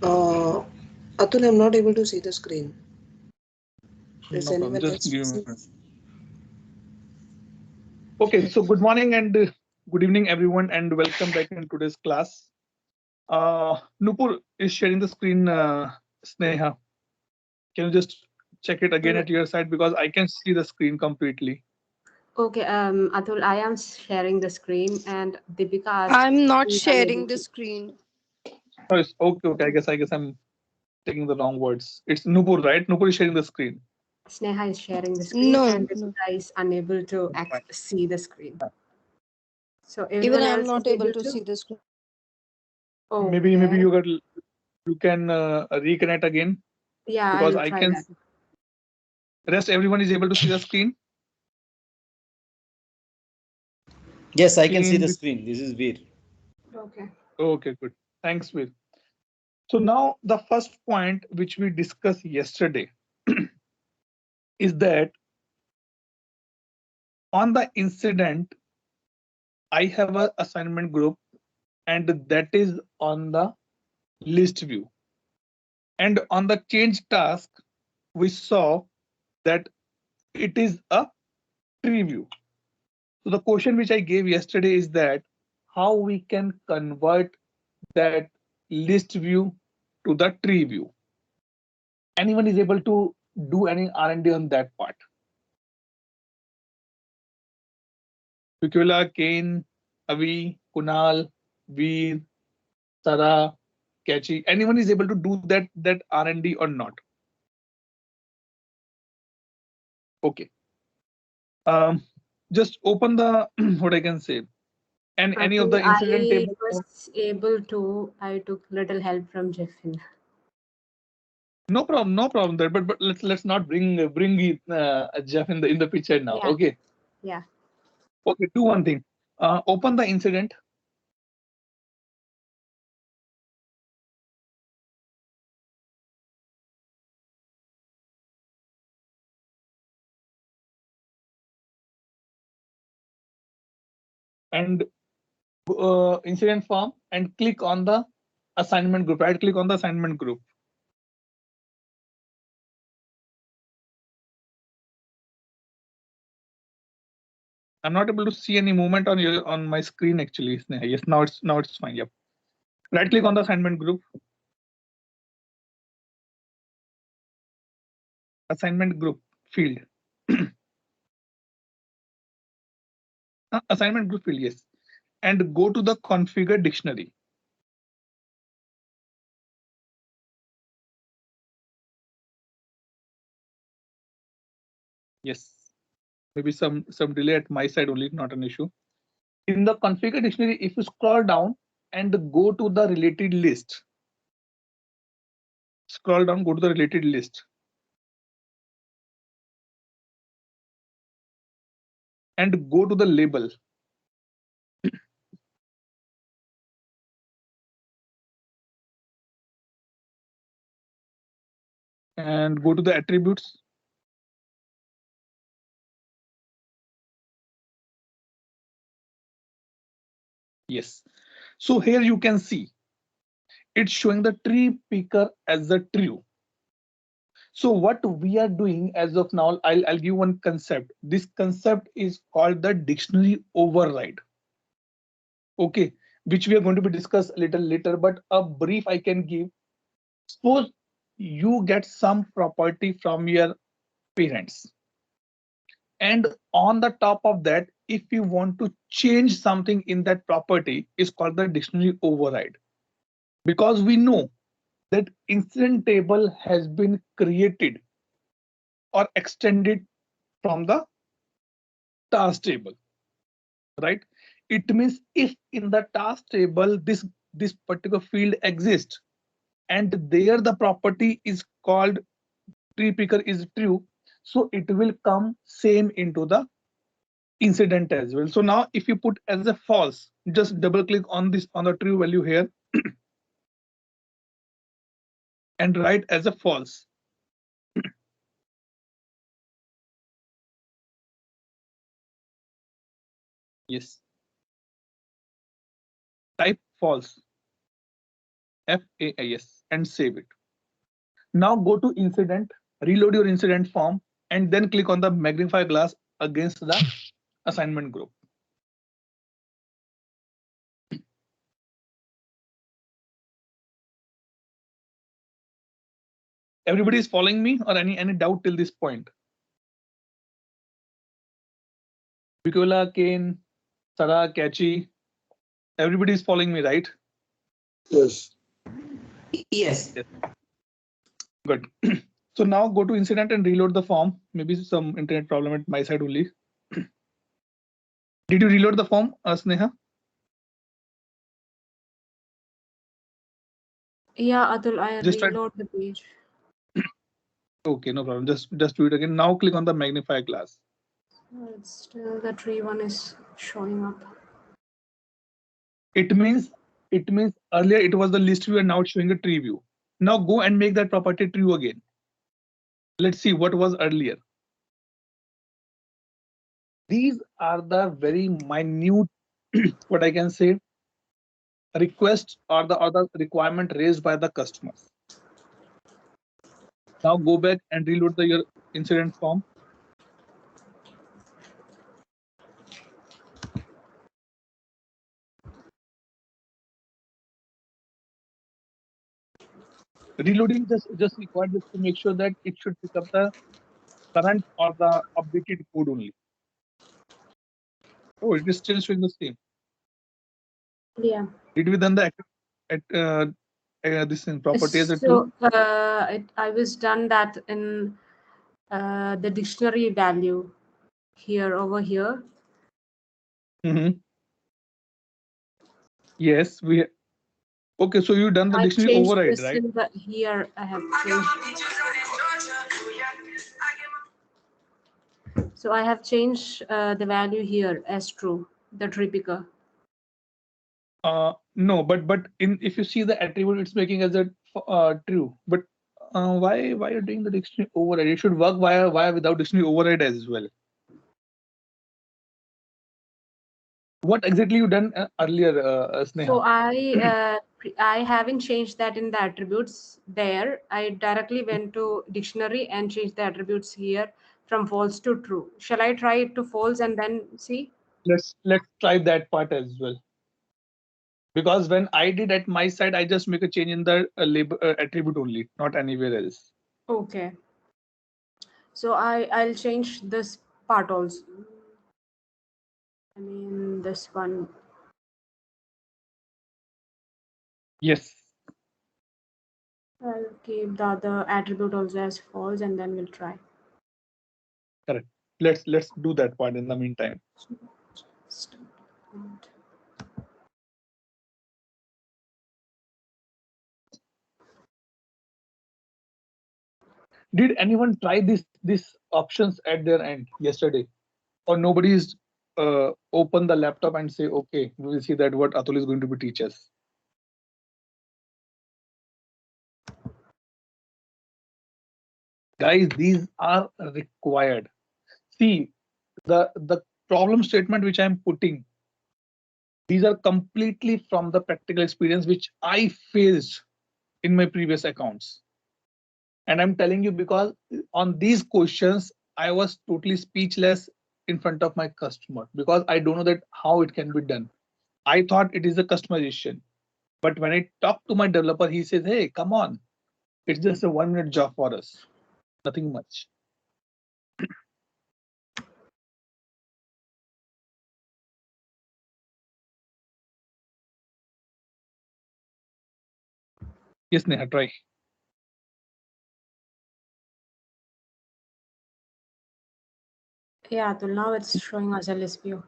Uh, Atul, I'm not able to see the screen. Is No problem. anyone Just else give me a using? minute. Okay, so good morning and good evening, everyone, and welcome back in today's class. Nupur is sharing the screen. Sneha, can you just check it again Uh, at your side because I can see the screen completely. okay, Atul, I am sharing the screen, and Deepika asked I'm not she's unable sharing the to. screen. Oh, okay, okay. I guess I'm taking the wrong words. It's Nupur, right? Nupur is sharing the screen. Sneha is sharing the screen, No, and no. Deepika is unable to Fine. see the screen. So Even everyone I'm else is not able able to to. see the screen. Maybe Okay, you can reconnect again yeah, because I'll I try can that. rest everyone is able to see the screen. Yes, I can see Screen the with screen. This is Veer. Okay. okay, good. Thanks, Will. So now the first point which we discussed yesterday is that on the incident I have a assignment group and that is on the list view. And on the change task, we saw that it is a tree view. So the question which I gave yesterday is that how we can convert that list view to the tree view. Anyone is able to do any R&D on that part? Vikula, Kane, Avi, Kunal, Veer, Sara, Kachi. Anyone is able to do that R&D or not? Okay. Um, just open the what I can say and any of Atul, the incident I table. was able to. I took little help from Jeffin. No problem, no problem there. But let's not bring Jeff in the picture now. Yeah, Okay, yeah. okay. Do one thing. Open the incident and incident form and click on the assignment group. Right click on the assignment group. I'm not able to see any movement on my screen actually. Sneha. Yes, now it's fine. Yep. Right click on the assignment group. Assignment group field. Assignment group field. Yes, and go to the configure dictionary. Yes, maybe some delay at my side only, not an issue. In the configure dictionary, if you scroll down and go to the related list, scroll down, go to the related list, and go to the label. And go to the attributes. Yes. So here you can see it's showing the tree picker as a true. So what we are doing as of now, I'll give one concept. This concept is called the dictionary override. Okay, which we are going to be discussed a little later, but a brief I can give. Suppose you get some property from your parents, and on the top of that, if you want to change something in that property, is called the dictionary override. Because we know that incident table has been created or extended from the task table, right? It means if in the task table this particular field exists and there the property is called tree picker is true, so it will come same into the incident as well. So now if you put as a false, just double click on this on the true value here and write as a false. Yes, type false. FAIS, and save it. Now go to incident, reload your incident form, and then click on the magnify glass against the assignment group. Everybody is following me, or any doubt till this point? Bikola, Kane, Sarah, Kachi, everybody is following me, right? Yes. Yes. Good. So now go to incident and reload the form. Maybe some internet problem at my side only. Did you reload the form, Sneha? Yeah, Atul, I Just try. reload the page. Okay, no problem. Just do it again. Now click on the magnify glass. It's still the tree one is showing up. It means earlier it was the list view and now it's showing a tree view. Now go and make that property true again. Let's see what was earlier. These are the very minute, what I can say, requests or the requirement raised by the customers. Now go back and reload your incident form. Reloading just required just to make sure that it should pick up the current or the updated code only. Oh, it is still showing the same. Yeah. Did we done the this in properties? So I was done that in the dictionary value here over here. Mm-hmm. Yes, we. Okay, so you done the I dictionary changed override, this right? in the here. I have changed. So I have changed the value here as true, the tree picker. No, but if you see the attribute, it's making as a true. But why you're doing the dictionary override? It should work via without dictionary override as well. What exactly you done earlier, Sneha? So I haven't changed that in the attributes there. I directly went to dictionary and changed the attributes here from false to true. Shall I try it to false and then see? Let's try that part as well. Because when I did at my side, I just make a change in the label attribute only, not anywhere else. Okay. So I'll change this part also. I mean this one. Yes. I'll keep the other attribute also as false and then we'll try. Correct. Let's do that part in the meantime. Did anyone try these options at their end yesterday, or nobody's open the laptop and say, okay, we will see that what Atul is going to be teach us? Guys, these are required. See, the problem statement which I'm putting, these are completely from the practical experience which I faced in my previous accounts. And I'm telling you because on these questions, I was totally speechless in front of my customer because I don't know that how it can be done. I thought it is a customization. But when I talk to my developer, he says, hey, come on. It's just a 1 minute job for us. Nothing much. Yes, Neha, try. Yeah, Atul, now it's showing us a list view.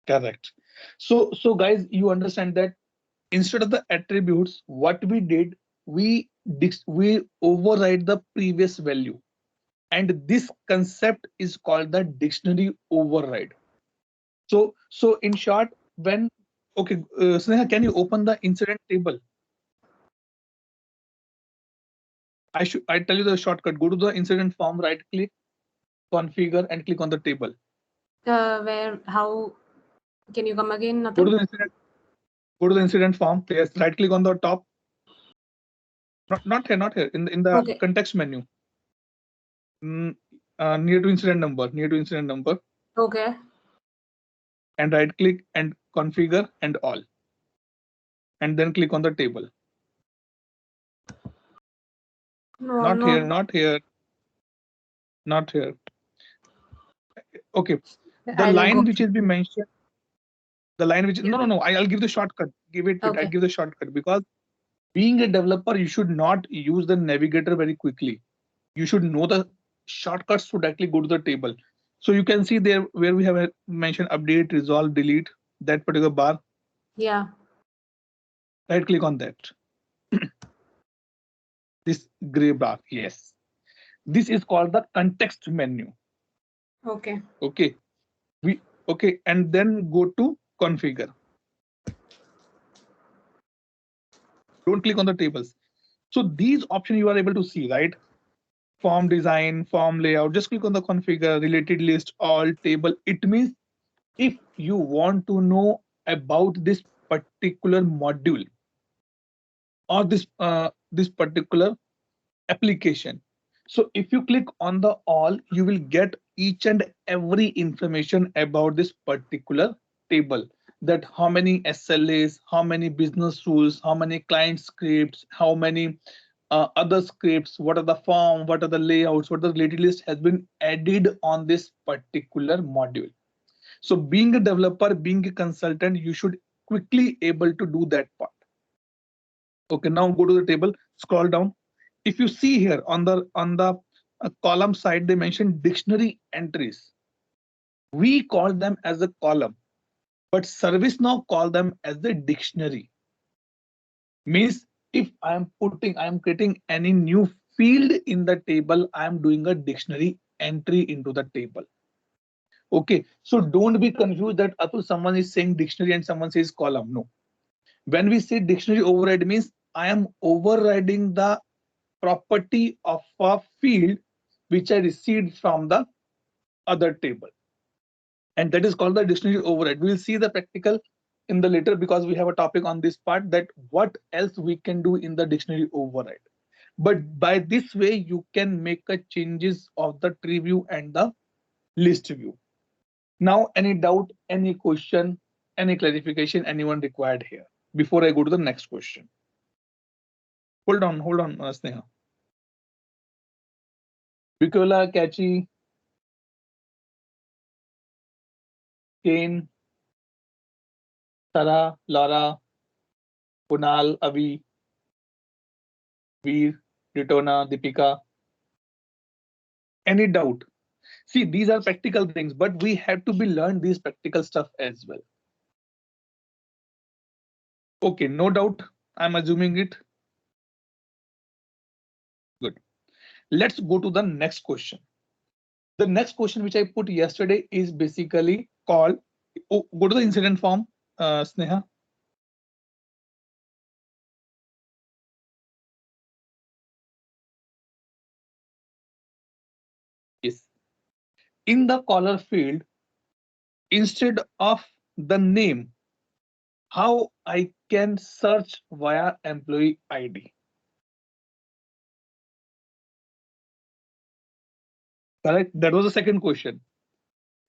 Correct. So guys, you understand that instead of the attributes, what we did, we override the previous value. And this concept is called the dictionary override. So in short, when okay, Sneha, can you open the incident table? I tell you the shortcut. Go to the incident form, right click, configure, and click on the table. Where how can you come again, Go to Atul? the incident. Go to the incident form. Yes, right click on the top Not here, not here. In the Okay. context menu. Near to incident number, near to incident number, Okay. and right click and configure and all, and then click on the table. No, Not here, no. not here, not here. Okay, the I'll line go. which is be mentioned, the line which Yeah. no, I'll give the shortcut. Give it. Okay. I give the shortcut because being a developer, you should not use the navigator very quickly. You should know the shortcuts to directly go to the table. So you can see there where we have mentioned update, resolve, delete, that particular bar. Yeah. Right click on that. This gray bar. Yes. This is called the context menu. Okay. Okay. Okay, and then go to configure. Don't click on the tables. So these options you are able to see, right? Form design, form layout. Just click on the configure, related list, all, table. It means if you want to know about this particular module or this particular application. So if you click on the all, you will get each and every information about this particular table, that how many SLAs, how many business rules, how many client scripts, how many other scripts, what are the form, what are the layouts, what the related list has been added on this particular module. So being a developer, being a consultant, you should quickly able to do that part. Okay, now go to the table, scroll down. If you see here on the column side, they mentioned dictionary entries. We call them as a column, but ServiceNow call them as the dictionary. Means if I am creating any new field in the table, I am doing a dictionary entry into the table. Okay, so don't be confused that Atul, someone is saying dictionary and someone says column. No. When we say dictionary override means I am overriding the property of a field which I received from the other table. And that is called the dictionary override. We will see the practical in the later because we have a topic on this part that what else we can do in the dictionary override. But by this way, you can make a changes of the tree view and the list view. Now, any doubt, any question, any clarification, anyone required here before I go to the next question? Hold on, Sneha. Bukola, Catchy, Kane, Sarah, Laura, Kunal, Avi, Veer, Ritona, Deepika. Any doubt? See, these are practical things, but we have to be learn these practical stuff as well. Okay, no doubt. I'm assuming it. Good. Let's go to the next question. The next question which I put yesterday is basically called, go to the incident form, Sneha. Yes. In the caller field, instead of the name, how I can search via employee ID. Correct? That was the second question.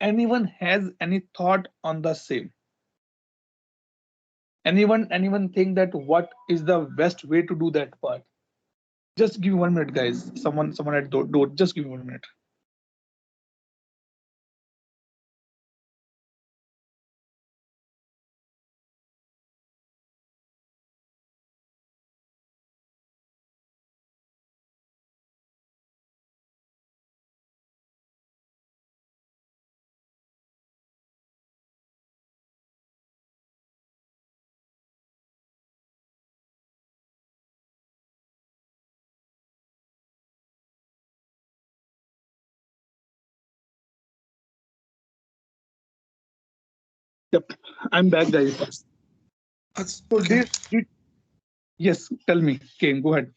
Anyone has any thought on the same? Anyone think that what is the best way to do that part? Just give me 1 minute, guys. Someone at door. Just give me 1 minute. Yep, I'm back, guys. That's So okay. yes, tell me, Kane, go ahead.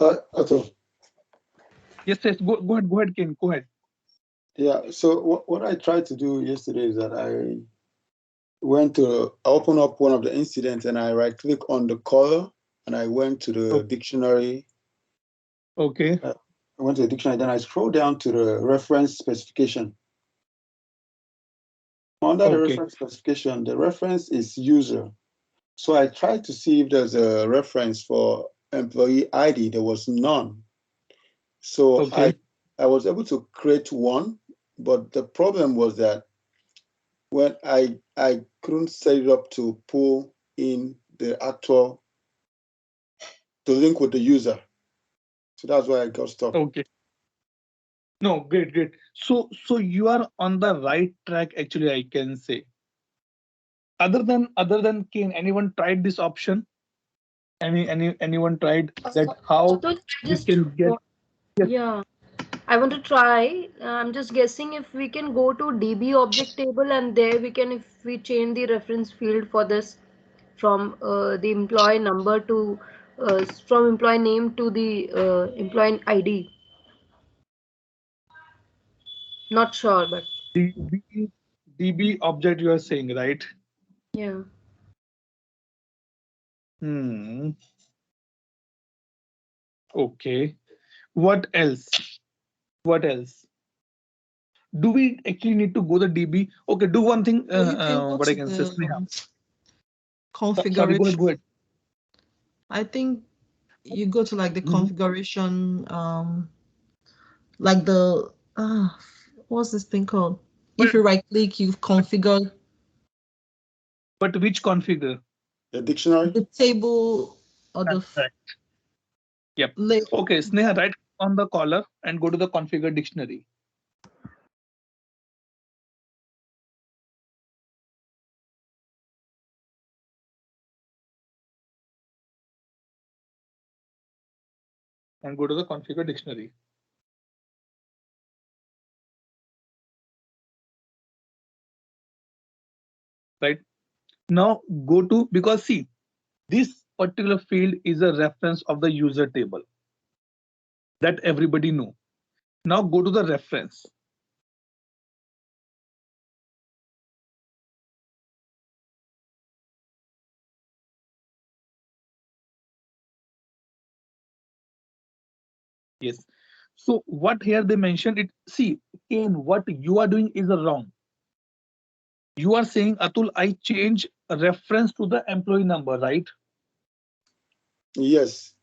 Atul. Yes, go ahead, Kane, go ahead. Yeah. So what I tried to do yesterday is that I opened up one of the incidents and I right click on the color and I went to the dictionary. Okay. I went to the dictionary, then I scroll down to the reference specification. Under the reference specification, the reference is user. So I tried to see if there's a reference for employee ID. There was none. So I was able to create one, but the problem was that when I couldn't set it up to pull in the actual to link with the user. So that's why I got stuck. Okay. No, great. So you are on the right track, actually, I can say. Other than Kane, anyone tried this option? Anyone tried that how we can get? Yeah, I want to try. I'm just guessing if we can go to DB object table and there we can, if we change the reference field for this from the employee number to from employee name to the employee ID. Not sure, but DB object you are saying, right? yeah. Okay. What else? Do we actually need to go the DB? Okay, do one thing. So you can go What I to can say, Sneha. the Sorry, configuration. go ahead. I think you go to like the configuration, like the what's this thing called? If you right click, you configure. But which configure? The dictionary? The table or the. Correct. Yep. Okay, Sneha, right on the collar and go to the configure dictionary. And go to the configure dictionary. Right now, go to, because see, this particular field is a reference of the user table that everybody know. Now go to the reference. Yes. So what here they mentioned it. See, Kane, what you are doing is wrong. You are saying, Atul, I change a reference to the employee number, right? Yes.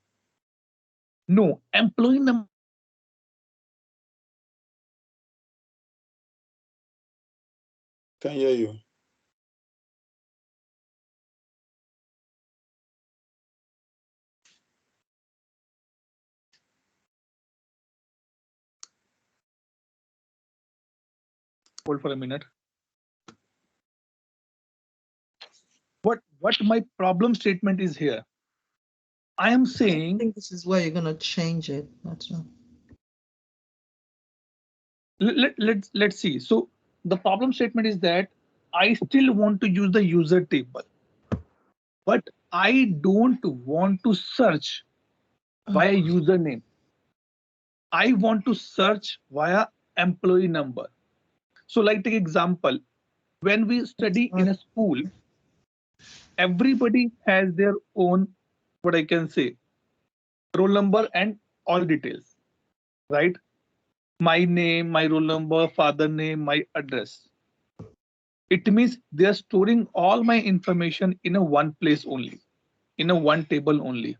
No, employee number. Can hear you. Hold for a minute. What my problem statement is here? I am saying. I think this is where you're gonna change it. That's all. Let's see. So the problem statement is that I still want to use the user table, but I don't want to search via username. I want to search via employee number. So like take example, when we study in a school, everybody has their own, what I can say, roll number and all details, right? My name, my roll number, father name, my address. It means they are storing all my information in a one place only, in a one table only.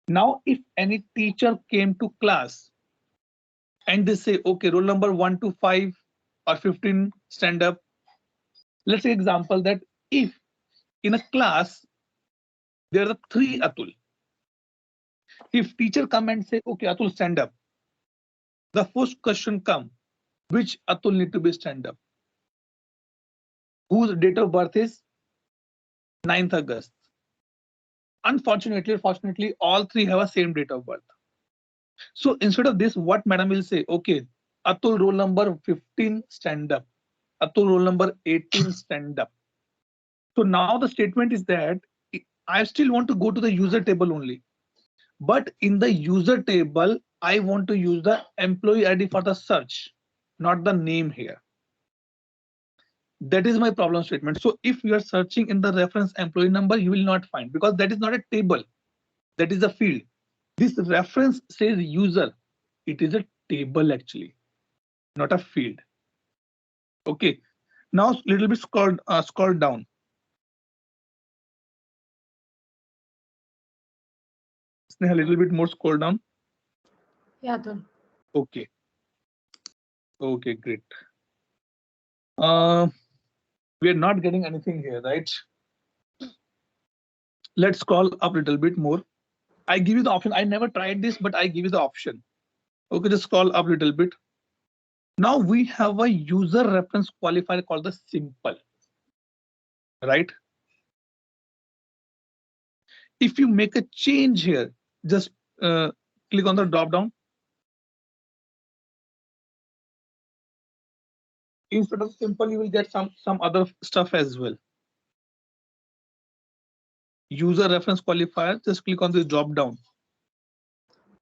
Now, if any teacher came to class and they say, okay, roll number 1 to 5 or 15, stand up. Let's say example that if in a class there are 3 Atul. If teacher come and say, okay, Atul, stand up. The first question come, which Atul need to be stand up? Whose date of birth is 9th August? Unfortunately, fortunately, all 3 have a same date of birth. So instead of this, what madam will say, okay, Atul roll number 15, stand up. Atul roll number 18, stand up. So now the statement is that I still want to go to the user table only. But in the user table, I want to use the employee ID for the search, not the name here. That is my problem statement. So if you are searching in the reference employee number, you will not find, because that is not a table, that is a field. This reference says user. It is a table actually, not a field. Okay. Now little bit scroll down. Sneha, a little bit more scroll down. Yeah, Atul. Okay. Okay, great. We are not getting anything here, right? Let's scroll up a little bit more. I give you the option. I never tried this, but I give you the option. Okay, just scroll up a little bit. Now we have a user reference qualifier called the simple, right? If you make a change here, just click on the drop down. Instead of simple, you will get some other stuff as well. User reference qualifier, just click on the drop down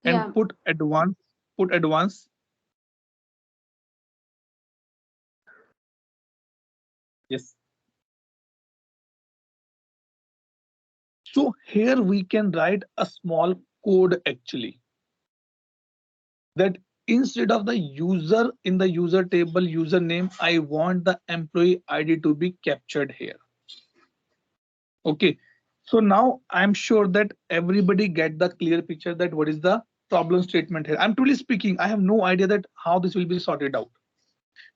and Yeah. put advanced. Put advanced. Yes. So here we can write a small code actually, that instead of the user in the user table username, I want the employee ID to be captured here. Okay. So now I'm sure that everybody get the clear picture that what is the problem statement here. I'm truly speaking, I have no idea that how this will be sorted out,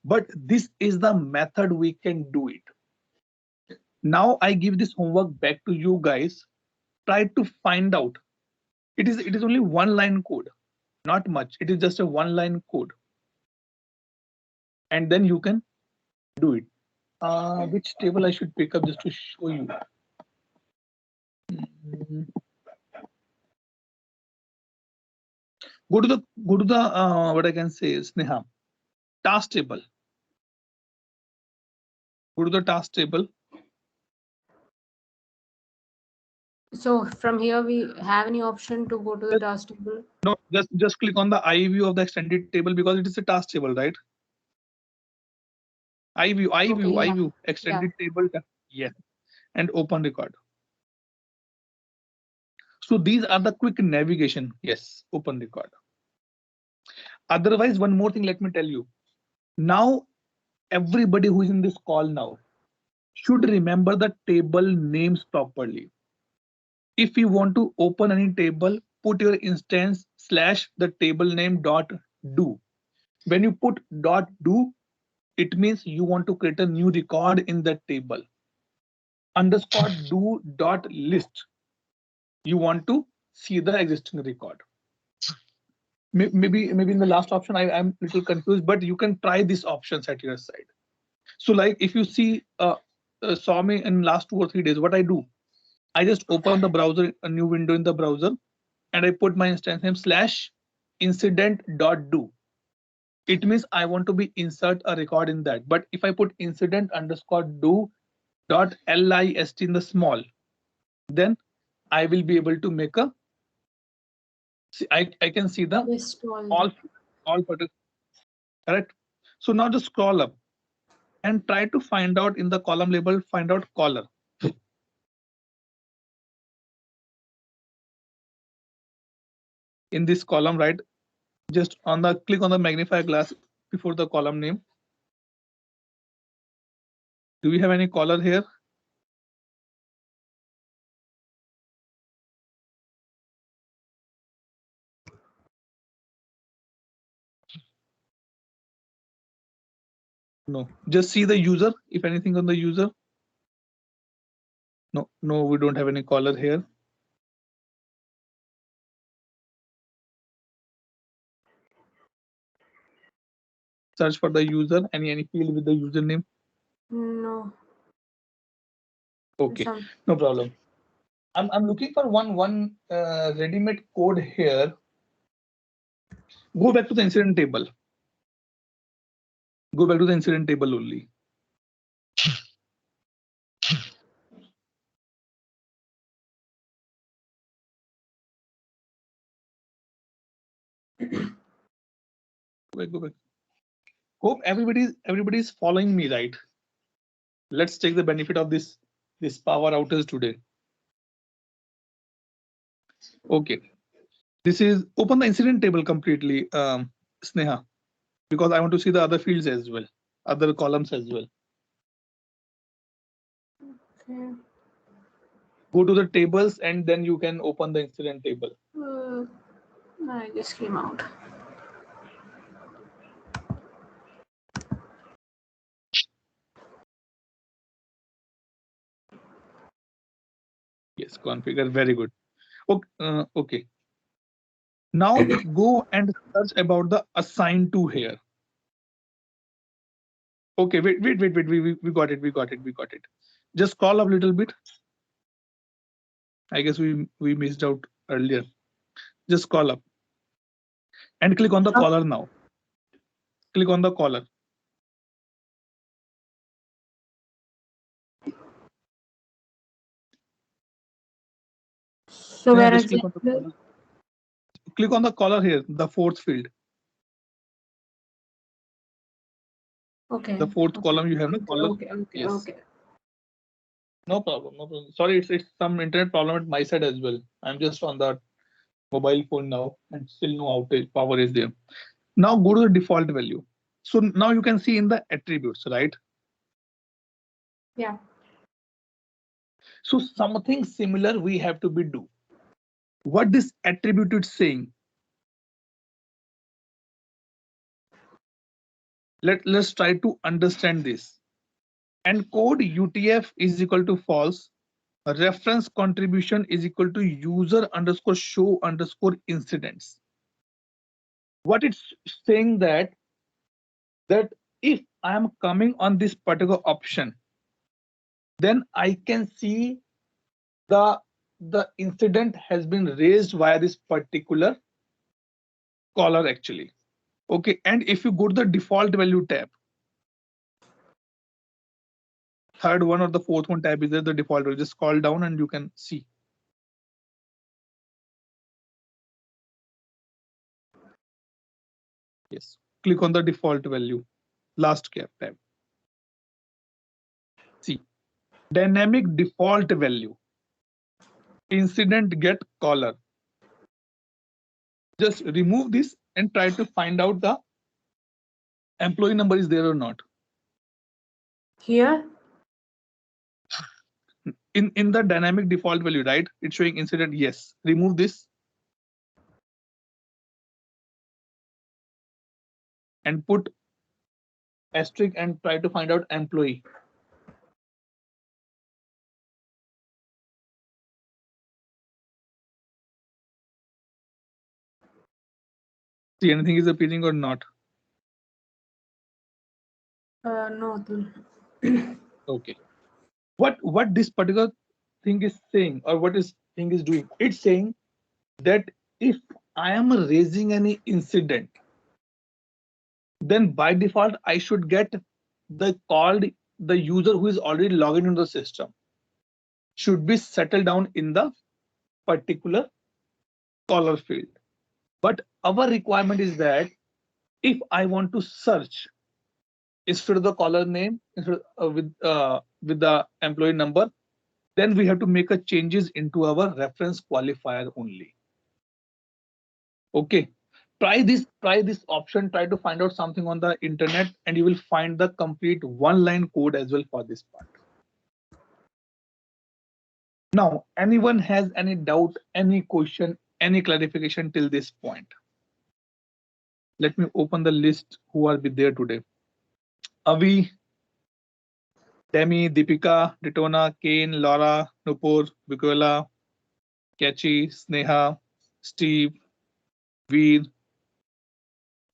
but this is the method we can do it. Now I give this homework back to you guys. Try to find out. It is only one line code, not much. It is just a one line code, and then you can do it. Which table I should pick up just to show you? Mm, Go to the what I can say is Sneha, task table. Go to the task table. So from here, we have any option to go to the task table? No, just click on the I view of the extended table because it is a task table, right? I view, Okay, I yeah. view, extended table. Yes, and open record. So these are the quick navigation. Yes, open record. Otherwise, one more thing, let me tell you. Now, everybody who is in this call now should remember the table names properly. If you want to open any table, put your instance slash the table name dot do. When you put dot do, it means you want to create a new record in that table. Underscore do dot list. You want to see the existing record. Maybe in the last option I'm a little confused, but you can try these options at your side. So like if you see saw me in last 2 or 3 days, what I do, I just open the browser, a new window in the browser, and I put my instance name slash incident dot do. It means I want to be insert a record in that. But if I put incident underscore do dot list in the small, then I will be able to make a. See, I can see the all photos. Correct. So now just scroll up and try to find out in the column label, find out caller. In this column, right? Just on the click on the magnifier glass before the column name. Do we have any caller here? No. Just see the user. If anything on the user. No, we don't have any caller here. Search for the user. Any field with the username? No. Okay, no problem. I'm looking for one ready-made code here. Go back to the incident table. Go back to the incident table only. Go back. Hope everybody is following me, right? Let's take the benefit of this power outage today. Okay, this is open the incident table completely, Sneha, because I want to see the other fields as well, other columns as well. Okay. Go to the tables and then you can open the incident table. I just came out. Yes, configure, very good. Okay, okay. Now go and search about the assign to here. Okay, wait, we got it. Just scroll up a little bit. I guess we missed out earlier. Just scroll up and click on the collar now. Click on the collar. So where just is click on the it? collar. Click on the collar here, the fourth field. Okay. The fourth column you have no collar. Okay. Yes. Okay. No problem. No problem. Sorry, it's some internet problem at my side as well. I'm just on the mobile phone now and still no outage. Power is there. Now go to the default value. So now you can see in the attributes, right? Yeah. So something similar we have to be do. What this attribute is saying. Let's try to understand this. Encode UTF is equal to false. Reference contribution is equal to user underscore show underscore incidents. What it's saying that if I am coming on this particular option, then I can see the incident has been raised via this particular caller actually. Okay, and if you go to the default value tab, third one or the fourth one tab is there, the default value. Just scroll down and you can see. Yes, click on the default value, last tab. See, dynamic default value, incident get caller. Just remove this and try to find out the employee number is there or not. Here? In the dynamic default value, right? It's showing incident, yes. Remove this. And put asterisk and try to find out employee. See, anything is appearing or not? No. Okay. What this particular thing is saying, or what this thing is doing? It's saying that if I am raising any incident, then by default I should get the user who is already logged into the system should be settled down in the particular caller field. But our requirement is that if I want to search instead of the caller name, with the employee number, then we have to make a changes into our reference qualifier only. Okay, try this option, try to find out something on the internet, and you will find the complete one-line code as well for this part. Now, anyone has any doubt, any question, any clarification till this point? Let me open the list who are there today. Avi, Demi, Deepika, Detona, Kane, Laura, Nupur, Vikola, Kachi, Sneha, Steve, Veer.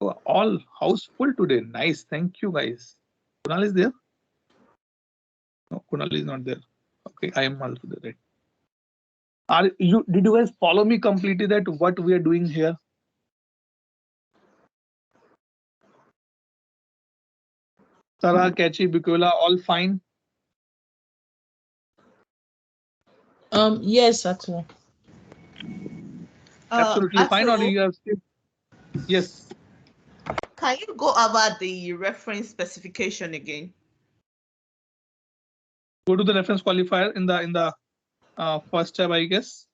Oh, all house full today. Nice. Thank you, guys. Kunal is there? No, Kunal is not there. Okay, I am also there. Right. Did you guys follow me completely that what we are doing here? Sarah, Kachi, Bikola, all fine? Yes, actually. Absolutely fine, or Actually, you are still? Yes. can you go over the reference specification again? Go to the reference qualifier in the first tab, I guess.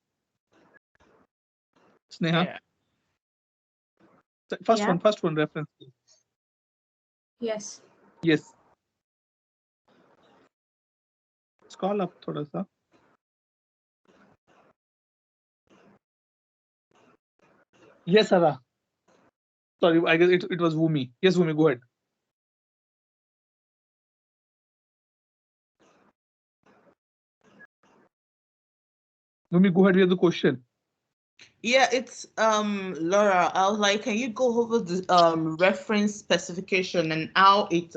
Sneha. Yeah. First one, reference. Yes. Yes. Scroll up thoda sa. Yes, Sarah. Sorry, I guess it was Wumi. Yes, Wumi, go ahead. Wumi, go ahead with the question. Yeah, it's Laura. I was like, can you go over the reference specification and how it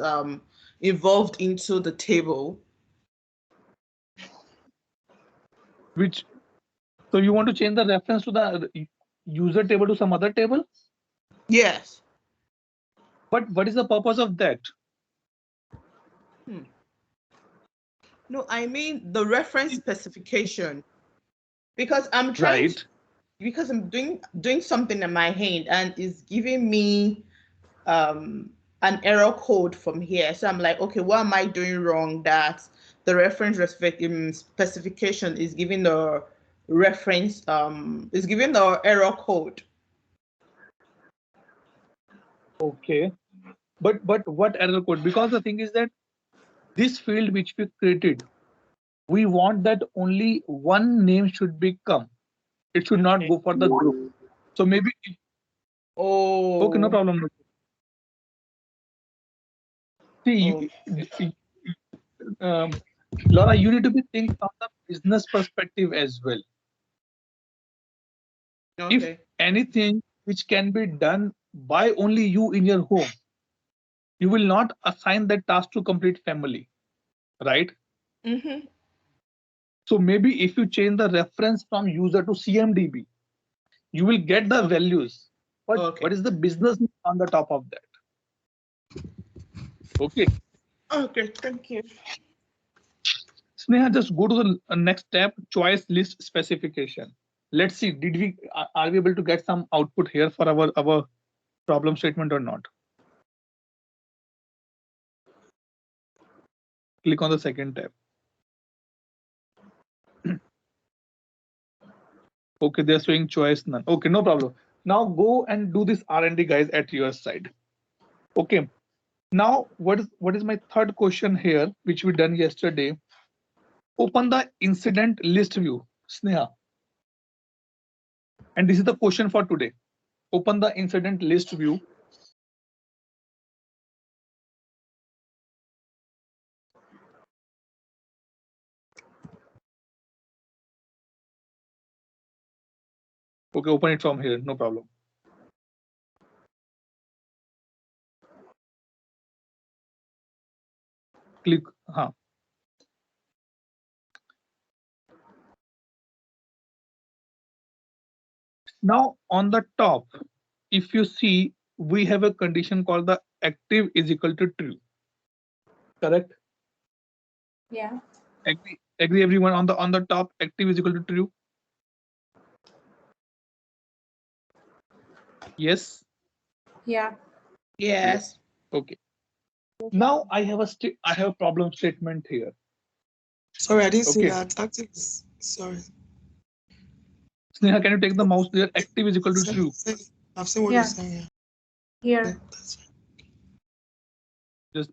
evolved into the table? Which, so you want to change the reference to the user table to some other table? Yes. But what is the purpose of that? No, I mean the reference specification. Because I'm trying because I'm doing something in my hand and it's giving me an error code from here. So I'm like, okay, what am I doing wrong that the reference specification is giving the reference is giving the error code. Okay. But what error code? Because the thing is that this field which we created, we want that only one name should become. It should not go for the group. So maybe. Oh. Okay, no problem. See, Laura, you need to be thinking from the business perspective as well. Okay. If anything which can be done by only you in your home, you will not assign that task to complete family, right? Mm-hmm. So maybe if you change the reference from user to CMDB, you will get the values. But what is the business on the top of that? Okay. Okay, thank you. Sneha, just go to the next tab, choice list specification. Let's see, are we able to get some output here for our problem statement or not? Click on the second tab. Okay, they're showing choice none. Okay, no problem. Now go and do this R&D, guys, at your side. Okay. Now, what is my third question here, which we done yesterday? Open the incident list view, Sneha. And this is the question for today. Open the incident list view. Okay, open it from here, no problem. Click. Now on the top, if you see, we have a condition called the active is equal to true. Correct? Yeah. Agree everyone on the top, active is equal to true? Yes? Yeah. Yes. Okay. Now I have a problem statement here. Sorry, I didn't see that. Active is, sorry. Sneha, can you take the mouse there? Active is equal to true. I've seen what you're saying. Here.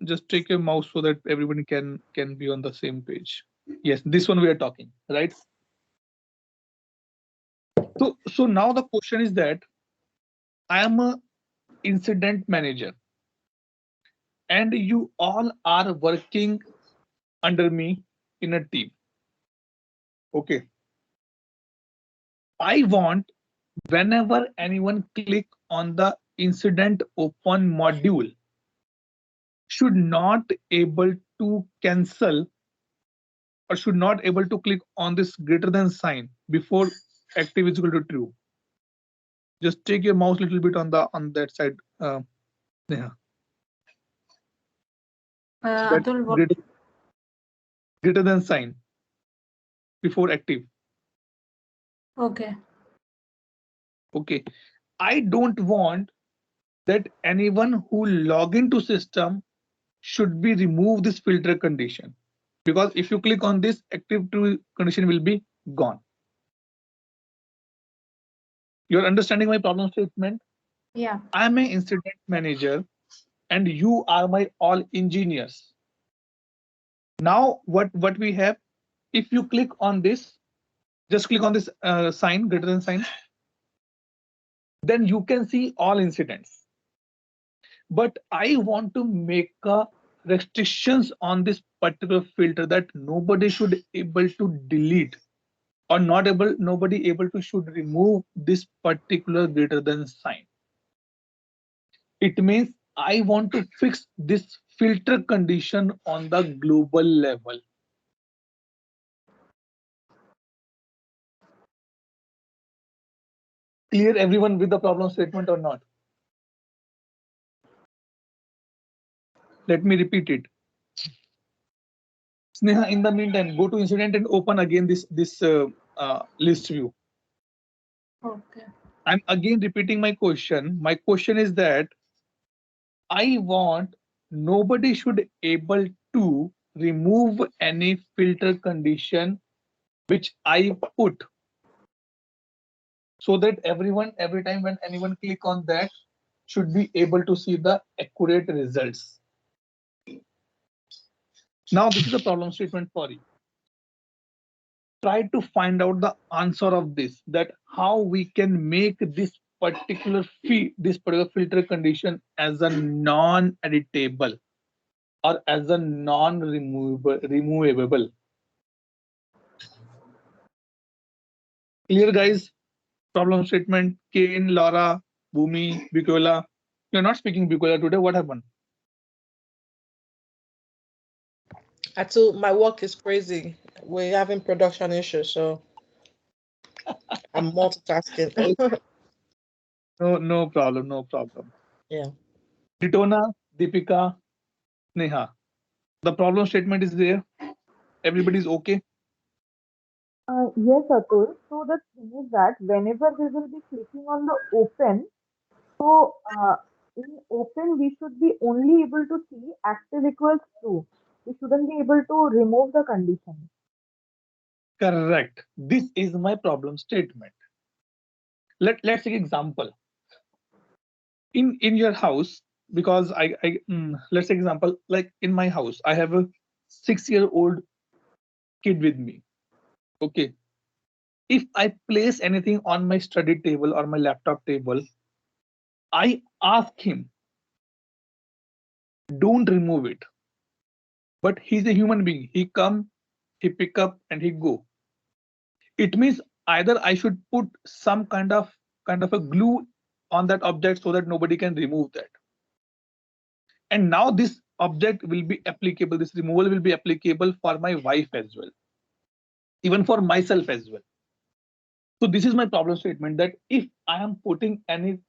Just take your mouse so that everybody can be on the same page. Yes, this one we are talking, right? So now the question is that I am a incident manager and you all are working under me in a team. Okay. I want whenever anyone click on the incident open module should not able to cancel or should not able to click on this greater than sign before active is equal to true. Just take your mouse a little bit on that side. Neha. Atul, greater than sign before active. Okay. Okay. I don't want that anyone who log into system should be remove this filter condition. because if you click on this, active true condition will be gone. You're understanding my problem statement? Yeah. I'm an incident manager and you are my all engineers. Now what we have, if you click on this, just click on this sign, greater than sign, then you can see all incidents. But I want to make restrictions on this particular filter that nobody should able to delete or nobody able to should remove this particular greater than sign. It means I want to fix this filter condition on the global level. Clear everyone with the problem statement or not? Let me repeat it. Sneha, in the meantime, go to incident and open again this list view. Okay. I'm again repeating my question. My question is that I want nobody should able to remove any filter condition which I put, so that everyone, every time when anyone click on that, should be able to see the accurate results. Now this is a problem statement for you. Try to find out the answer of this, that how we can make this particular filter condition as a non-editable or as a non-removable. Clear, guys? Problem statement. Kane, Laura, Bhumi, Bukola. You're not speaking Bukola today. What happened? My work is crazy. We're having production issues, so I'm multitasking. No problem. No problem. Yeah. Ditona, Deepika, Neha. The problem statement is there. Everybody's okay. Yes, Atul. So the thing is that whenever we will be clicking on the open, so in open we should be only able to see active equals true. We shouldn't be able to remove the condition. Correct. This is my problem statement. Let's take example. In your house, because let's take example, like in my house, I have a 6-year-old kid with me. Okay. If I place anything on my study table or my laptop table, I ask him, don't remove it. But he's a human being. He come, he pick up, and he go. It means either I should put some kind of a glue on that object so that nobody can remove that. And now this object will be applicable, this removal will be applicable for my wife as well, even for myself as well. So this is my problem statement, that if I am putting any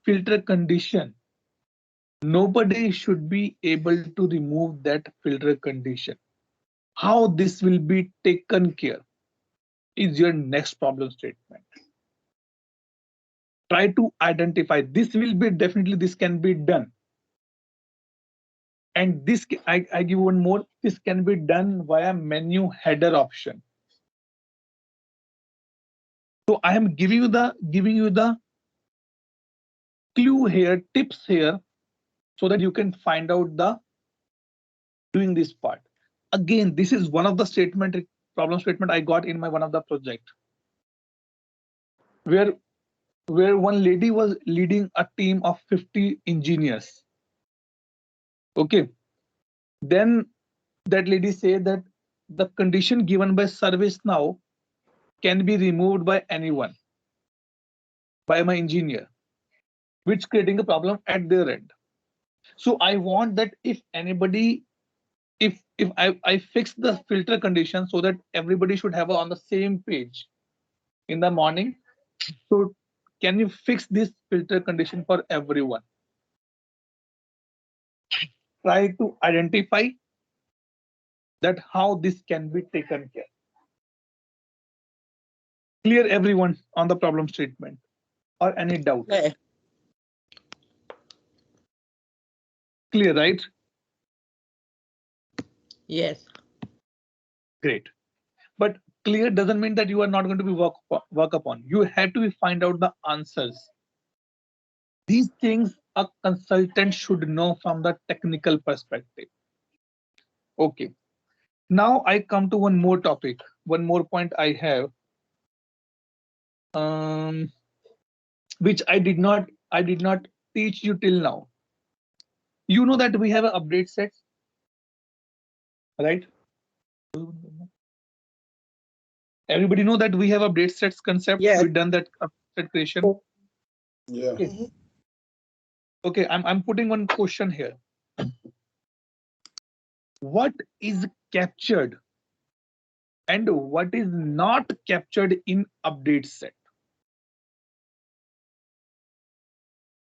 filter condition, nobody should be able to remove that filter condition. How this will be taken care is your next problem statement. Try to identify. This will be definitely, this can be done. And this, I give one more, this can be done via menu header option. So I am giving you the clue here, tips here, so that you can find out the doing this part. Again, this is one of the problem statement I got in my one of the project, where one lady was leading a team of 50 engineers. Okay. Then that lady said that the condition given by ServiceNow can be removed by anyone, by my engineer, which creating a problem at their end. So I want that if anybody, if I fix the filter condition so that everybody should have on the same page in the morning. So can you fix this filter condition for everyone? Try to identify that how this can be taken care. Clear everyone on the problem statement or any doubt? Yeah. Clear, right? Yes. Great. But clear doesn't mean that you are not going to be work upon. You have to find out the answers. These things a consultant should know from the technical perspective. Okay. Now I come to one more topic. One more point I have, which I did not teach you till now. You know that we have an update set, right? Everybody know that we have update sets concept. Yeah. We've done that set creation. Yeah. Okay. Okay, I'm putting one question here. What is captured and what is not captured in update set?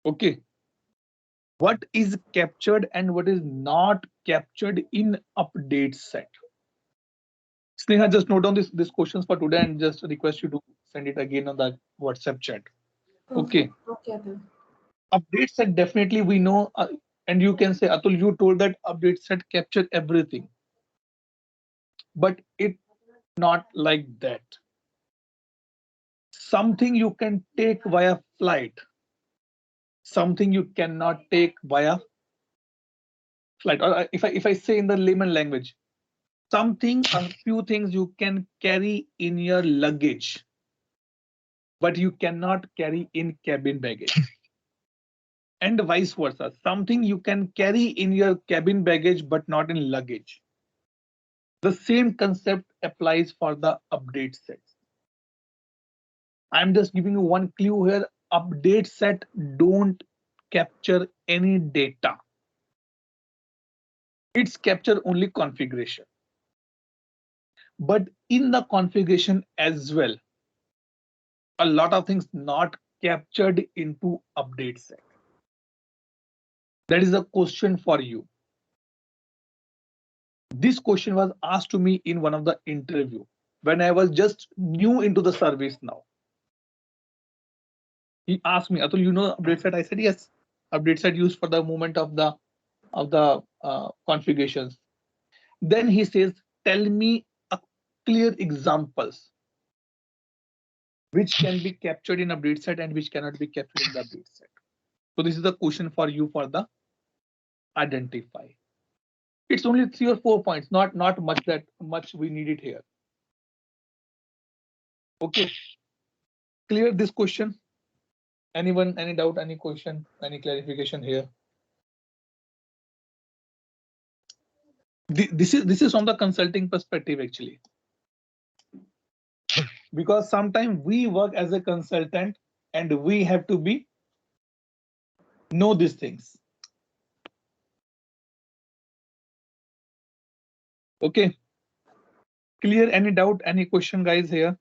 Okay. What is captured and what is not captured in update set? Sneha, just note down these questions for today and just request you to send it again on the WhatsApp chat. Okay. Okay. Update set definitely we know, and you can say, Atul, you told that update set captured everything, but it not like that. Something you can take via flight, something you cannot take via flight. Or if I say in the layman language, something, a few things you can carry in your luggage, but you cannot carry in cabin baggage. And vice versa. Something you can carry in your cabin baggage, but not in luggage. The same concept applies for the update sets. I'm just giving you one clue here. Update set don't capture any data. It's capture only configuration. But in the configuration as well, a lot of things not captured into update set. That is a question for you. This question was asked to me in one of the interview when I was just new into the service now. He asked me, Atul, you know update set? I said yes. Update set used for the movement of the configurations. Then he says, tell me a clear examples which can be captured in update set and which cannot be captured in the update set. So this is the question for you for the identify. It's only 3 or 4 points, not much we need it here. Okay, clear this question? Anyone, any doubt, any question, any clarification here? This is from the consulting perspective actually, because sometimes we work as a consultant and we have to know these things. Okay, clear? Any doubt, any question, guys here?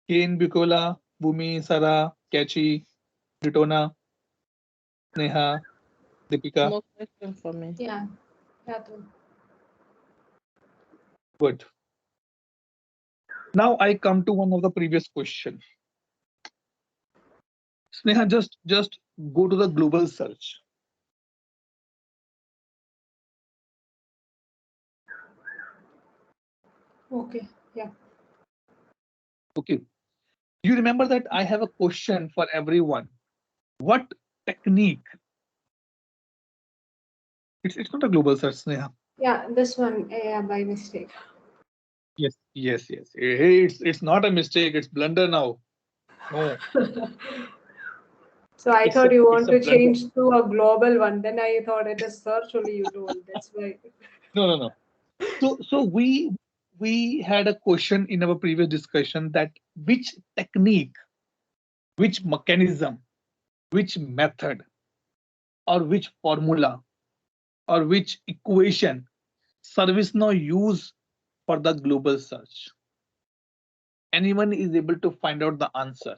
Kane, Bukola, Bhumi, Sara, Kachi, Ritona, Neha, Deepika. No question for me. Yeah. Good. Now I come to one of the previous question. Sneha, just go to the global search. Okay. Yeah. Okay. You remember that I have a question for everyone. What technique? It's not a global search, Sneha. Yeah, this one, yeah, by mistake. Yes. Hey, it's not a mistake. It's blunder now. No. So I thought you want to change to a global one. Then I thought it is search only you told. That's why. No. So we had a question in our previous discussion that which technique, which mechanism, which method, or which formula, or which equation ServiceNow use for the global search. Anyone is able to find out the answer?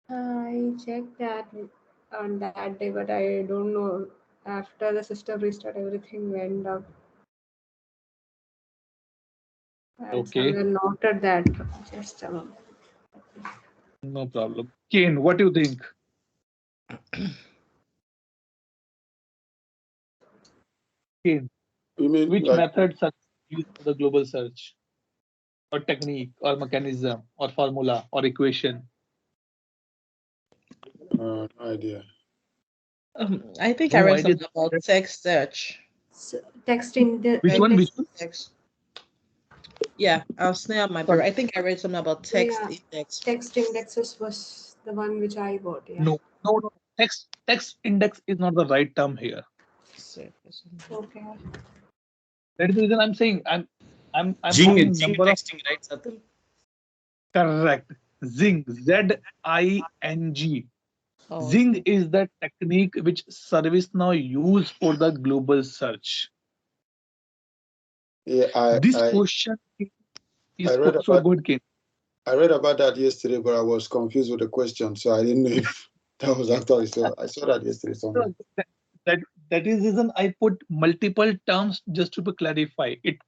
I checked that on that day, but I don't know. After the system restart, everything went up. Okay. Somewhere noted that. Just a moment. No problem. Kane, what do you think? Again, You mean which like methods are used for the global search, or technique, or mechanism, or formula, or equation? no idea. I think No I read idea. something about text search. So text in the Which one? Which one? Text. Yeah, I'll snap my paper. I think I read something about text Yeah, index. text indexes was the one which I bought. Yeah. No, no, no. Text index is not the right term here. Okay. That is the reason I'm saying I'm Jing having number of texting, right, Satul? correct. Zing, ZING. Oh, Zing okay. is the technique which ServiceNow use for the global search. Yeah, This question is I read so about good, Ken. I read about that yesterday, but I was confused with the question, so I didn't know if that was actually so. I saw that yesterday somewhere. That is reason I put multiple terms just to clarify it.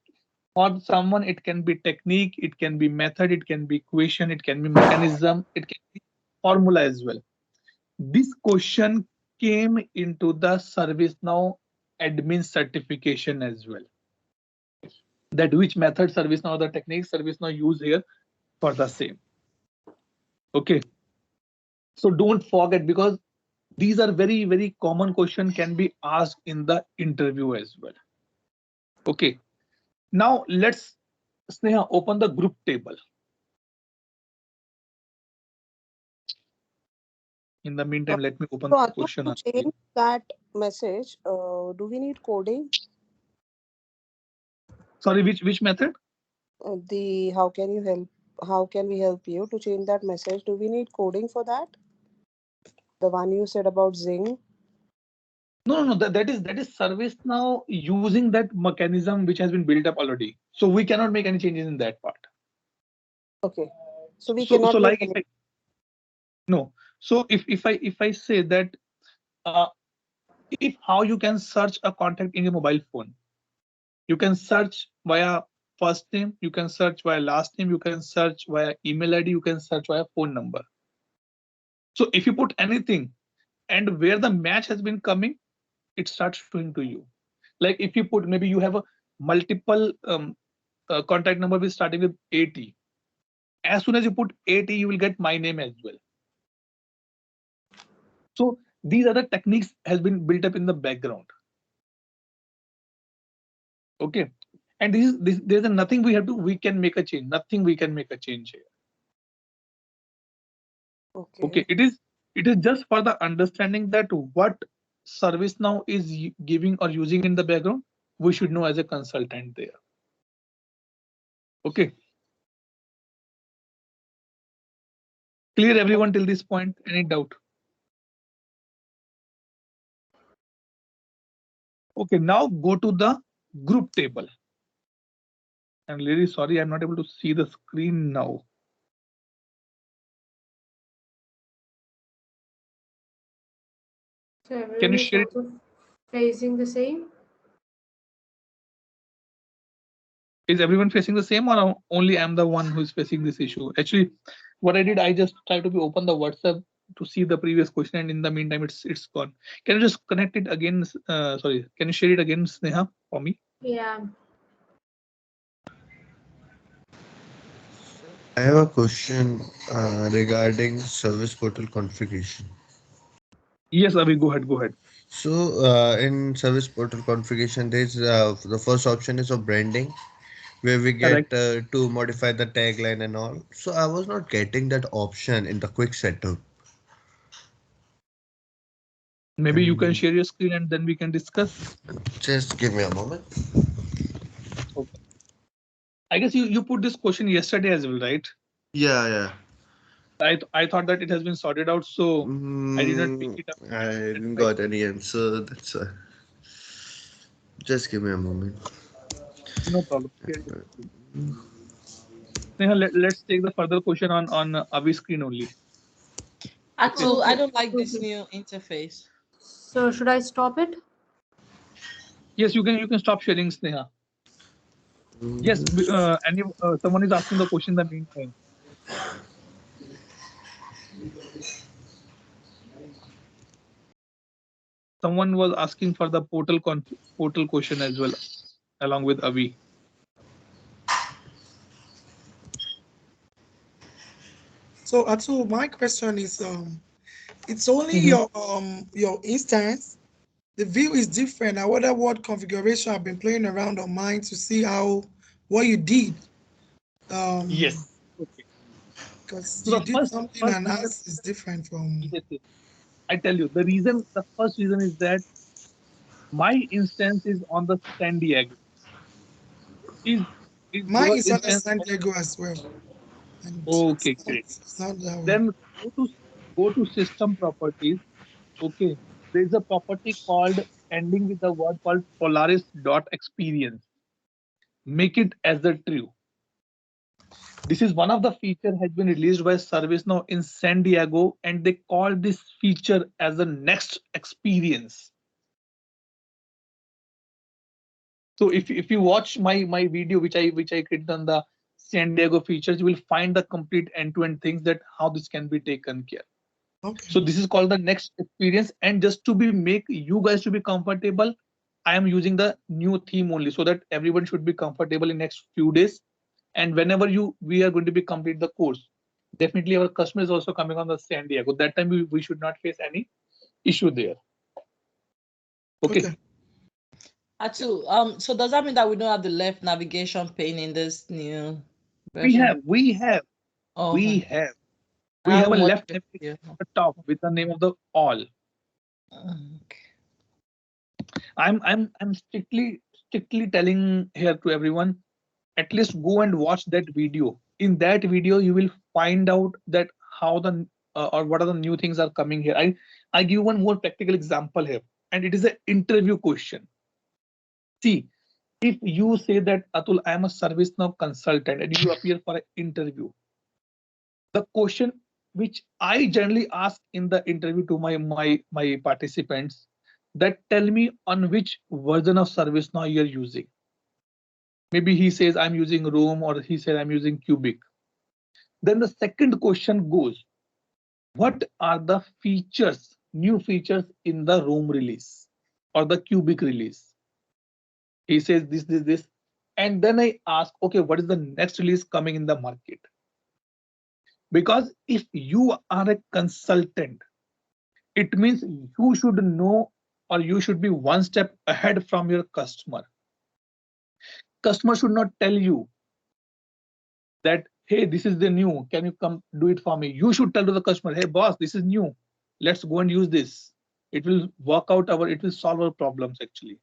For someone, it can be technique, it can be method, it can be equation, it can be mechanism, it can be formula as well. This question came into the ServiceNow admin certification as well. That which method ServiceNow, the technique ServiceNow use here for the same. Okay. So don't forget, because these are very, very common question can be asked in the interview as well. Okay. Now let's, Sneha, open the group table. In the meantime, let me open the question. To change that message, do we need coding? Sorry, which method? The how can you help? How can we help you to change that message? Do we need coding for that? The one you said about Zing. No. That is ServiceNow using that mechanism which has been built up already. So we cannot make any changes in that part. Okay. So we So cannot like make any. no. So if I say that if how you can search a contact in your mobile phone, you can search via first name, you can search via last name, you can search via email ID, you can search via phone number. So if you put anything and where the match has been coming, it starts showing to you. Like if you put, maybe you have a multiple contact number with starting with 80. As soon as you put 80, you will get my name as well. So these other techniques has been built up in the background. Okay. And there's nothing we can make a change. Nothing we can make a change here. Okay. It is just for the understanding that what ServiceNow is giving or using in the background, we should know as a consultant there. Okay. Clear everyone till this point? Any doubt? Okay, now go to the group table. I'm really sorry, I'm not able to see the screen now. So Can everyone you is share it? also facing the same? Is everyone facing the same, or only I'm the one who is facing this issue? Actually, what I did, I just tried to open the WhatsApp to see the previous question, and in the meantime, it's gone. Can you just connect it again? Sorry, can you share it again, Sneha, for me? Yeah. I have a question regarding service portal configuration. Yes, Avi, go ahead. Go ahead. So in service portal configuration, there's the first option is of branding, where we get to modify the tagline and all. So I was not getting that option in the quick setup. Maybe you can share your screen and then we can discuss. Just give me a moment. Okay. I guess you put this question yesterday as well, right? Yeah. I thought that it has been sorted out, so I did not pick it up. I didn't got any answer. That's why. Just give me a moment. No problem. Sneha, let's take the further question on Avi's screen only. Atul, Okay. I don't like this new interface. So should I stop it? Yes, you can stop sharing, Sneha. Yes, someone is asking the question in the meantime. someone was asking for the portal question as well, along with Avi. So Atu, my question is it's only Mhm. your instance. The view is different. I wonder what configuration I've been playing around on mine to see what you did. Yes. Okay. Because So you the did something first and reason, ours is different from. yes, yes. I tell you, the first reason is that my instance is on the San Diego. Is is Mine your is on instance San on? Diego as well, and Okay, great. it's not that way. Then go to system properties. Okay. There is a property called ending with the word called Polaris dot experience. Make it as a true. This is one of the feature has been released by ServiceNow in San Diego, and they call this feature as the next experience. So if you watch my video which I created on the San Diego features, you will find the complete end-to-end things that how this can be taken care. Okay. So this is called the next experience, and just to be make you guys to be comfortable, I am using the new theme only so that everyone should be comfortable in next few days. And whenever we are going to be complete the course, definitely our customer is also coming on the San Diego. That time we should not face any issue there. Okay. Atu, so does that mean that we don't have the left navigation pane in this new We version? have, we have, Oh, we okay. have. We have a left Yeah. navigation at the top with the name of the all. Okay. I'm strictly telling here to everyone, at least go and watch that video. In that video, you will find out that how the or what are the new things are coming here. I give one more practical example here, and it is an interview question. See, if you say that Atul, I am a ServiceNow consultant, and you appear for an interview, the question which I generally ask in the interview to my participants, that tell me on which version of ServiceNow you're using. Maybe he says I'm using Roam, or he said I'm using Cubic. Then the second question goes, what are the features, new features in the Roam release or the Cubic release? He says this. And then I ask, okay, what is the next release coming in the market? Because if you are a consultant, it means you should know, or you should be one step ahead from your customer. Customer should not tell you that, hey, this is the new, can you come do it for me? You should tell to the customer, hey boss, this is new, let's go and use this. It will it will solve our problems actually.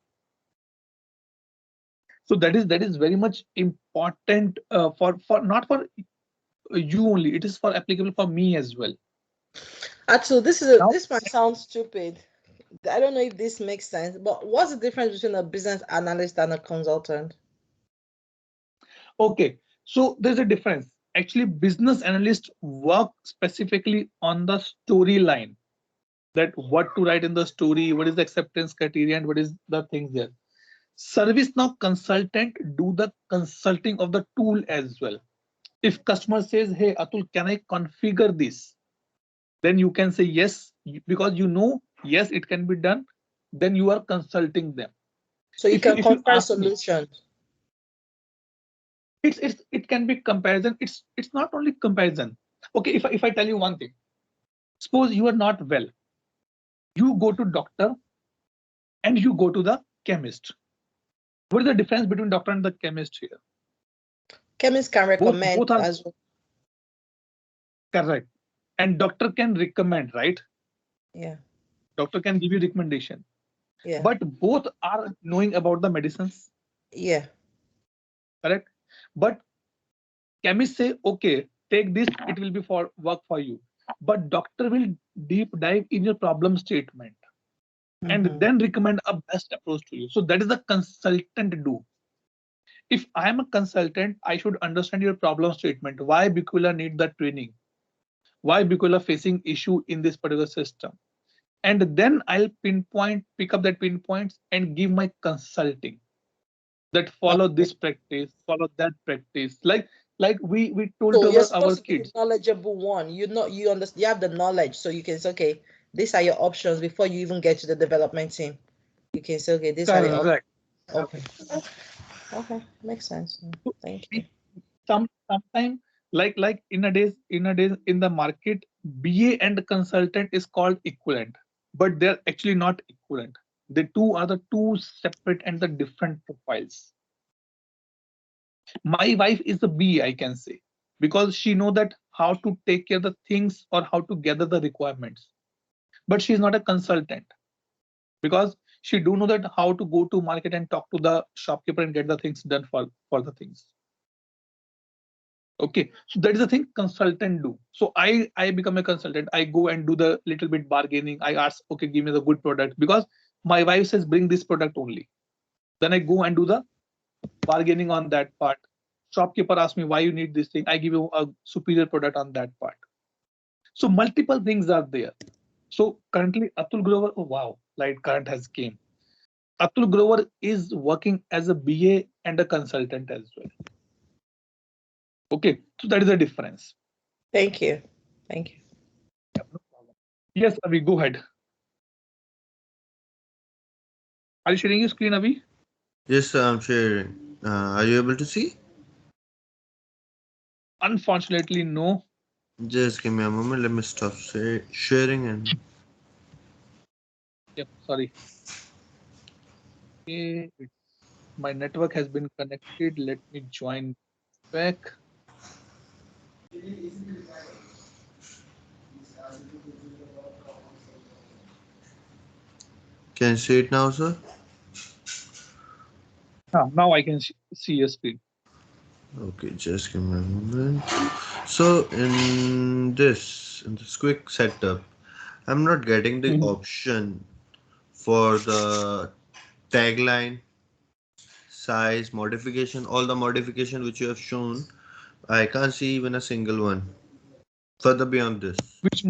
So that is very much important for not for you only, it is for applicable for me as well. Atu, Now, this might sound stupid. I don't know if this makes sense, but what's the difference between a business analyst and a consultant? okay, so there's a difference. Actually, business analysts work specifically on the storyline, that what to write in the story, what is the acceptance criteria, and what is the things there. ServiceNow consultant do the consulting of the tool as well. If customer says, hey Atul, can I configure this? Then you can say yes, because you know, yes, it can be done. Then you are consulting them. So you can If you compare ask me, solutions. it can be comparison. It's not only comparison. Okay, if I tell you one thing, suppose you are not well, you go to doctor and you go to the chemist. What is the difference between doctor and the chemist here? Chemists can recommend Both are as well. correct, and doctor can recommend, right? Yeah. Doctor can give you recommendation. Yeah. But both are knowing about the medicines. Yeah. Correct. But chemists say, okay, take this, it will be for work for you. But doctor will deep dive in your problem statement and then recommend a best approach to you. So that is the consultant do. If I am a consultant, I should understand your problem statement. Why Bikula need that training? Why Bikula facing issue in this particular system? And then I'll pick up that pinpoints and give my consulting. That follow this practice, follow that practice. Like we told So to you're our supposed to be the kids. knowledgeable one. You know, you understand, you have the knowledge, so you can say, okay, these are your options before you even get to the development team. You can say, okay, these are the options. Okay. Okay, makes sense. Thank you. Sometimes like in a days in the market, BA and consultant is called equivalent, but they're actually not equivalent. The two are the two separate and the different profiles. My wife is a BA, I can say, because she know that how to take care of the things or how to gather the requirements. But she's not a consultant because she do know that how to go to market and talk to the shopkeeper and get the things done for the things. Okay, so that is the thing consultant do. So I become a consultant. I go and do the little bit bargaining. I ask, okay, give me the good product because my wife says bring this product only. Then I go and do the bargaining on that part. Shopkeeper asks me why you need this thing. I give you a superior product on that part. So multiple things are there. So currently Atul Grover, oh wow, light current has came. Atul Grover is working as a BA and a consultant as well. Okay, so that is the difference. Thank you. Thank you. Yeah, no problem. Yes, Avi, go ahead. Are you sharing your screen, Avi? Yes, I'm sharing. Are you able to see? Unfortunately, no. Just give me a moment. Let me stop sharing and. Yep, sorry. Okay, my network has been connected. Let me join back. Can you see it now, sir? Now I can see your screen. Okay, just give me a moment. So in this quick setup, I'm not getting the option for the tagline, size, modification, all the modification which you have shown. I can't see even a single one. Further beyond this. Which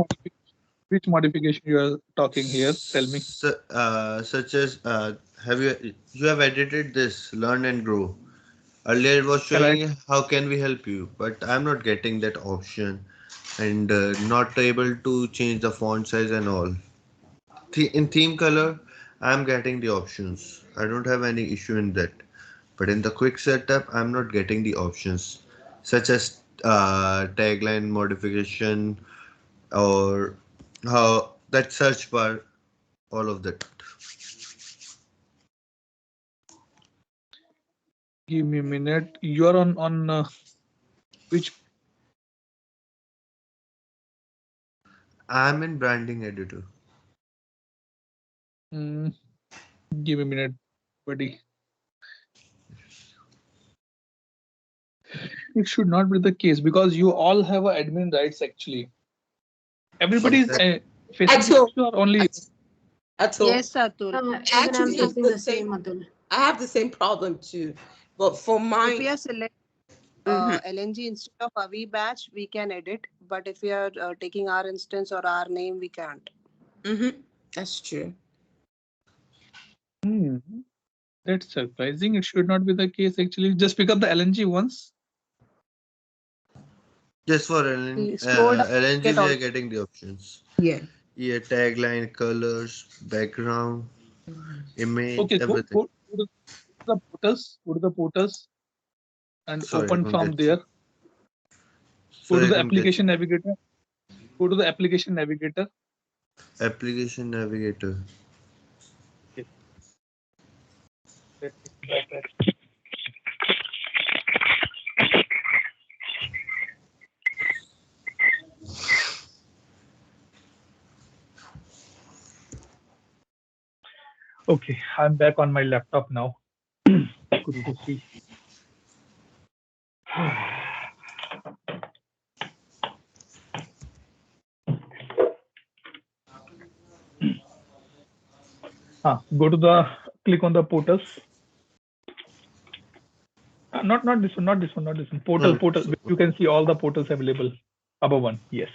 modification you are talking here? Tell me. Such as have you have edited this learn and grow. Earlier it was showing how can we help you, but I'm not getting that option and not able to change the font size and all. In theme color, I'm getting the options. I don't have any issue in that. But in the quick setup, I'm not getting the options such as tagline modification or how that search bar, all of that. Give me a minute. You're on which? I'm in branding editor. Give me a minute, buddy. It should not be the case because you all have admin rights actually. Everybody's facing or only. Atul. Yes, Atul. Even I'm facing the same, Atul. I have the same problem too, but for mine. If we are select LNG instead of Avi batch, we can edit. But if we are taking our instance or our name, we can't. That's true. That's surprising. It should not be the case actually. Just pick up the LNG once. Just for LNG, we are getting the options. Yeah. Yeah, tagline, colors, background, image, Okay, everything. Go to the portals. Go to the portals and Sorry, open from there. Go to the application navigator. Go to the application navigator. Application navigator. Yes. Okay, I'm back on my laptop now. Good to see. Go to the click on the portals. Not this one, not this one, not this one. Portal. You can see all the portals available. Above one, yes.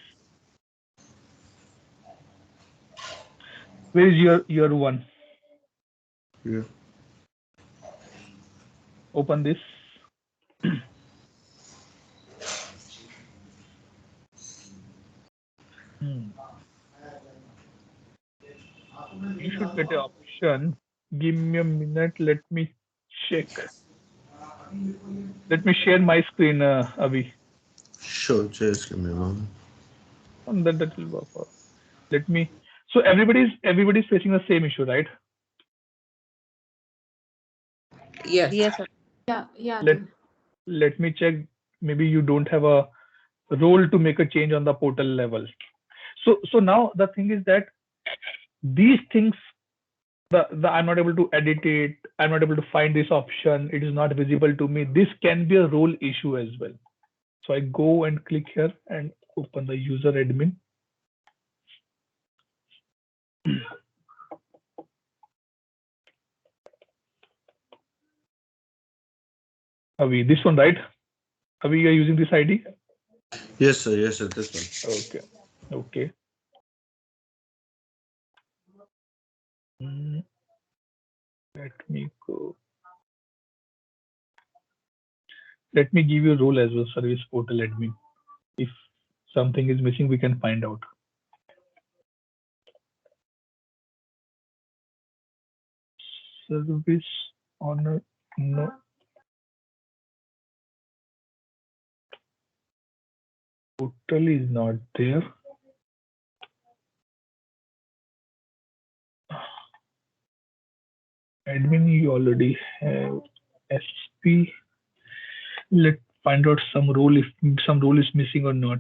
Where is your one? Yeah. Open this. should get an option. Give me a minute. Let me check. Let me share my screen, Avi. Sure, just give me a moment. And that will work for. Let me. So everybody's facing the same issue, right? Yes. Yes, sir. Yeah, Let let me check. Maybe you don't have a role to make a change on the portal level. So now the thing is that these things, the I'm not able to edit it, I'm not able to find this option, it is not visible to me. This can be a role issue as well. So I go and click here and open the user admin. Avi, this one, right? Avi, you are using this ID? Yes, sir. Yes, sir. This one. Okay. Okay. Let me go. Let me give you a role as well, service portal admin. If something is missing, we can find out. Service owner, no. Portal is not there. Admin, you already have SP. Let's find out some role, if some role is missing or not.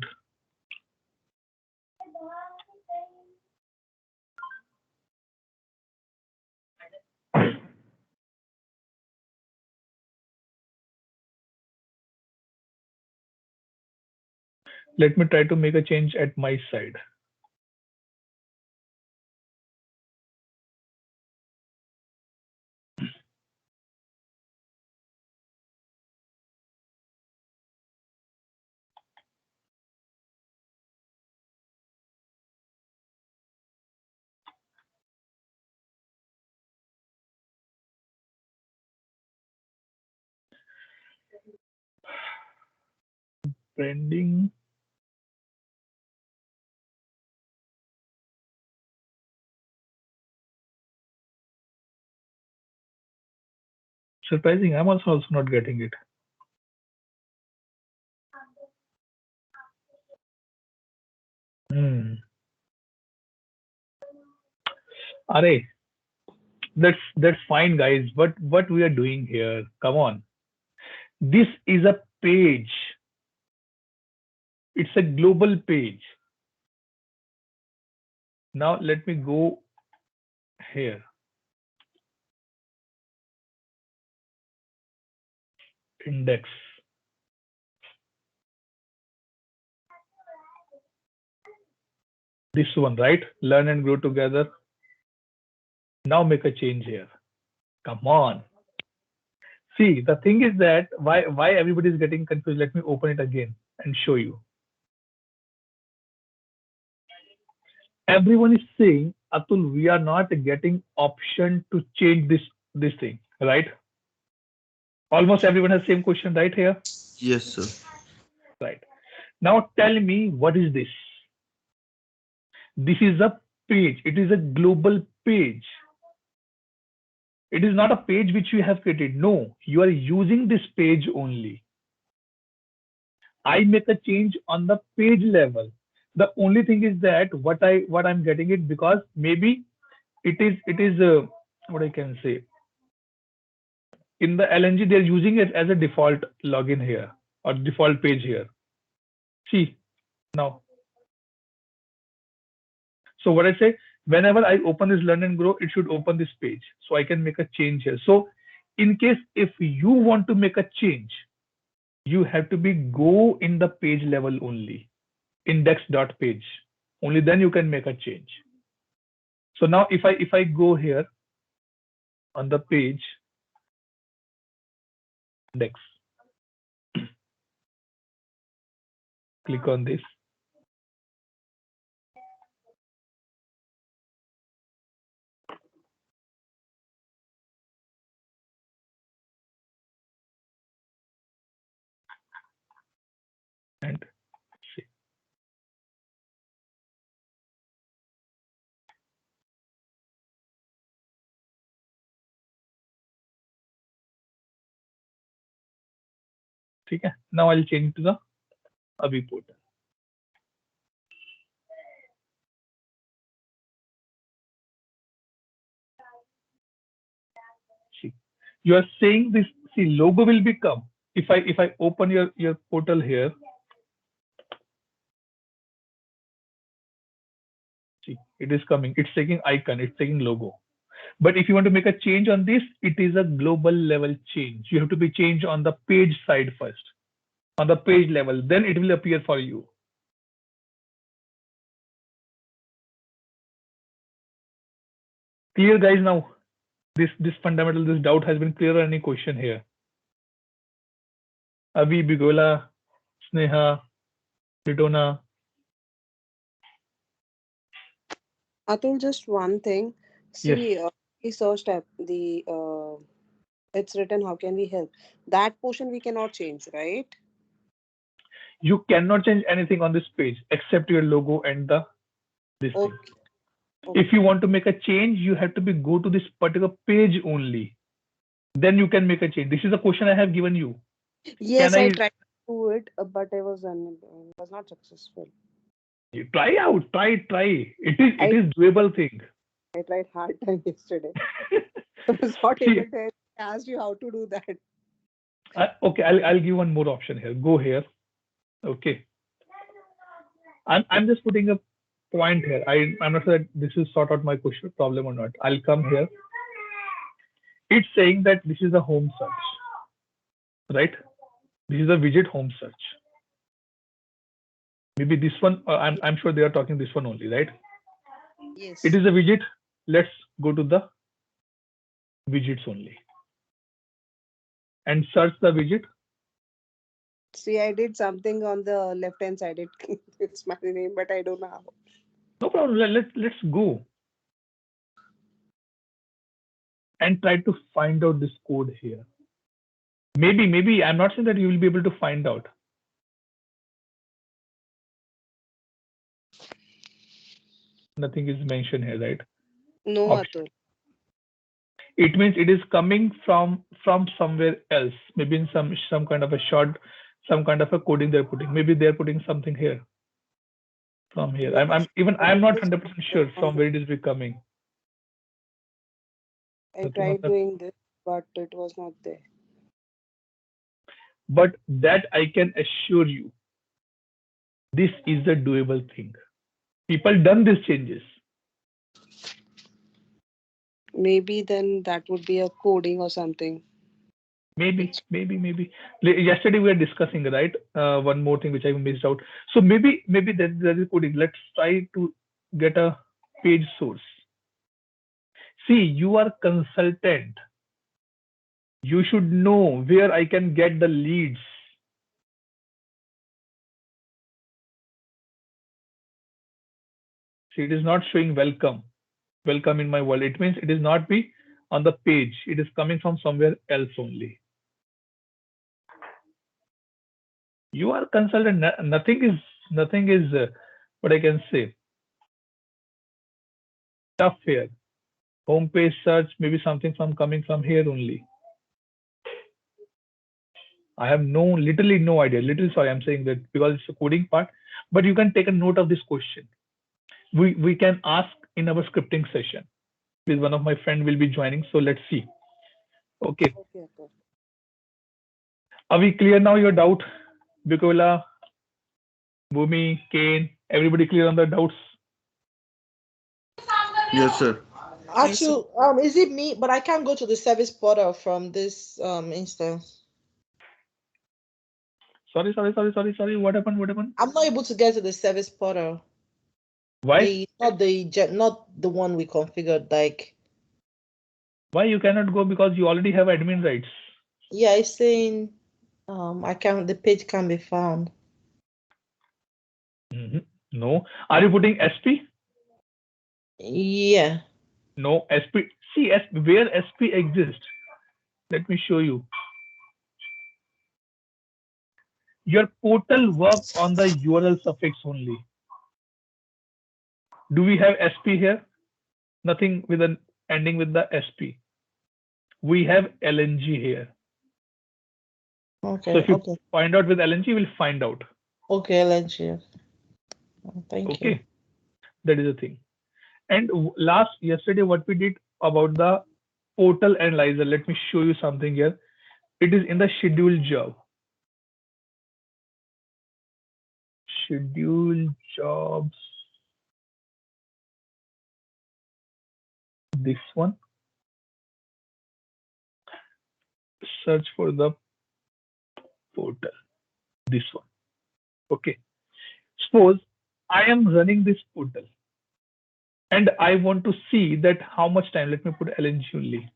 Let me try to make a change at my side. Branding. Surprising, I'm also not getting it. Array, that's fine, guys. What we are doing here? Come on, this is a page. It's a global page. Now let me go here. Index. This one, right? Learn and grow together. Now make a change here. Come on. See, the thing is that why everybody is getting confused. Let me open it again and show you. Everyone is saying, Atul, we are not getting option to change this thing, right? Almost everyone has same question right here. Yes, sir. Right. Now tell me, what is this? This is a page. It is a global page. It is not a page which you have created. No, you are using this page only. I make a change on the page level. The only thing is that what I'm getting it, because maybe it is what I can say, in the LNG they're using it as a default login here or default page here. See now. So what I say, whenever I open this learn and grow, it should open this page. So I can make a change here. So in case if you want to make a change, you have to be go in the page level only, index.page. Only then you can make a change. So now if I go here on the page index, click on this. And see. Okay. Now I'll change to the Avi portal. See, you are saying this. See, logo will become if I open your portal here. See, it is coming. It's taking icon. It's taking logo. But if you want to make a change on this, it is a global level change. You have to be changed on the page side first, on the page level. Then it will appear for you. Clear, guys? Now, this fundamental, this doubt has been clear. Any question here? Avi, Bigola, Sneha, Ritona. Atul, just one thing. See, Yes. we searched at the it's written how can we help. That portion we cannot change, right? You cannot change anything on this page except your logo and this thing. Okay. If you want to make a change, you have to go to this particular page only. Then you can make a change. This is a question I have given you. Yes, I tried to do it, but I was not successful. You try out, try. It is doable thing. I tried hard time yesterday. I was not able to ask you how to do that. Okay, I'll give one more option here. Go here. Okay. I'm just putting a point here. I'm not sure that this will sort out my question problem or not. I'll come here. It's saying that this is a home search, right? This is a widget home search. Maybe this one. I'm sure they are talking this one only, right? Yes. It is a widget. Let's go to the widgets only and search the widget. See, I did something on the left hand side. It's my name, but I don't know how. No problem. Let's go and try to find out this code here. Maybe I'm not saying that you will be able to find out. Nothing is mentioned here, right? No, Atul. It means it is coming from somewhere else. Maybe in some kind of a short, some kind of a coding they're putting. Maybe they're putting something here. From here. I'm not 100% sure from where it is becoming. I tried doing this, but it was not there. But that I can assure you, this is a doable thing. People done these changes. Maybe then that would be a coding or something. Maybe. Yesterday we were discussing, right? One more thing which I missed out. So maybe that is coding. Let's try to get a page source. See, you are consultant. You should know where I can get the leads. See, it is not showing welcome in my world. It means it is not be on the page. It is coming from somewhere else only. You are consultant. Nothing is what I can say. Tough here. Home page search, maybe something coming from here only. I have literally no idea. Sorry, I'm saying that because it's a coding part, but you can take a note of this question. We can ask in our scripting session. With one of my friend will be joining, so let's see. Okay. Are we clear now? Your doubt, Bikola, Bhumi, Kane, everybody clear on the doubts? Yes, sir. Actually, is it me? But I can't go to the service portal from this instance. Sorry. What happened? I'm not able to get to the service portal. Why? Not the one we configured. Like, why you cannot go? Because you already have admin rights. Yeah, it's saying the page can't be found. No. Are you putting SP? Yeah. No, SP. See, where SP exists. Let me show you. Your portal works on the URL suffix only. Do we have SP here? Nothing with an ending with the SP. We have LNG here. Okay. So if you Okay. find out with LNG, we'll find out. Okay, LNG. Thank you. Okay, that is the thing. And yesterday, what we did about the portal analyzer, let me show you something here. It is in the schedule job. Schedule jobs. This one. Search for the portal. This one. Okay. Suppose I am running this portal and I want to see that how much time. Let me put LNG only.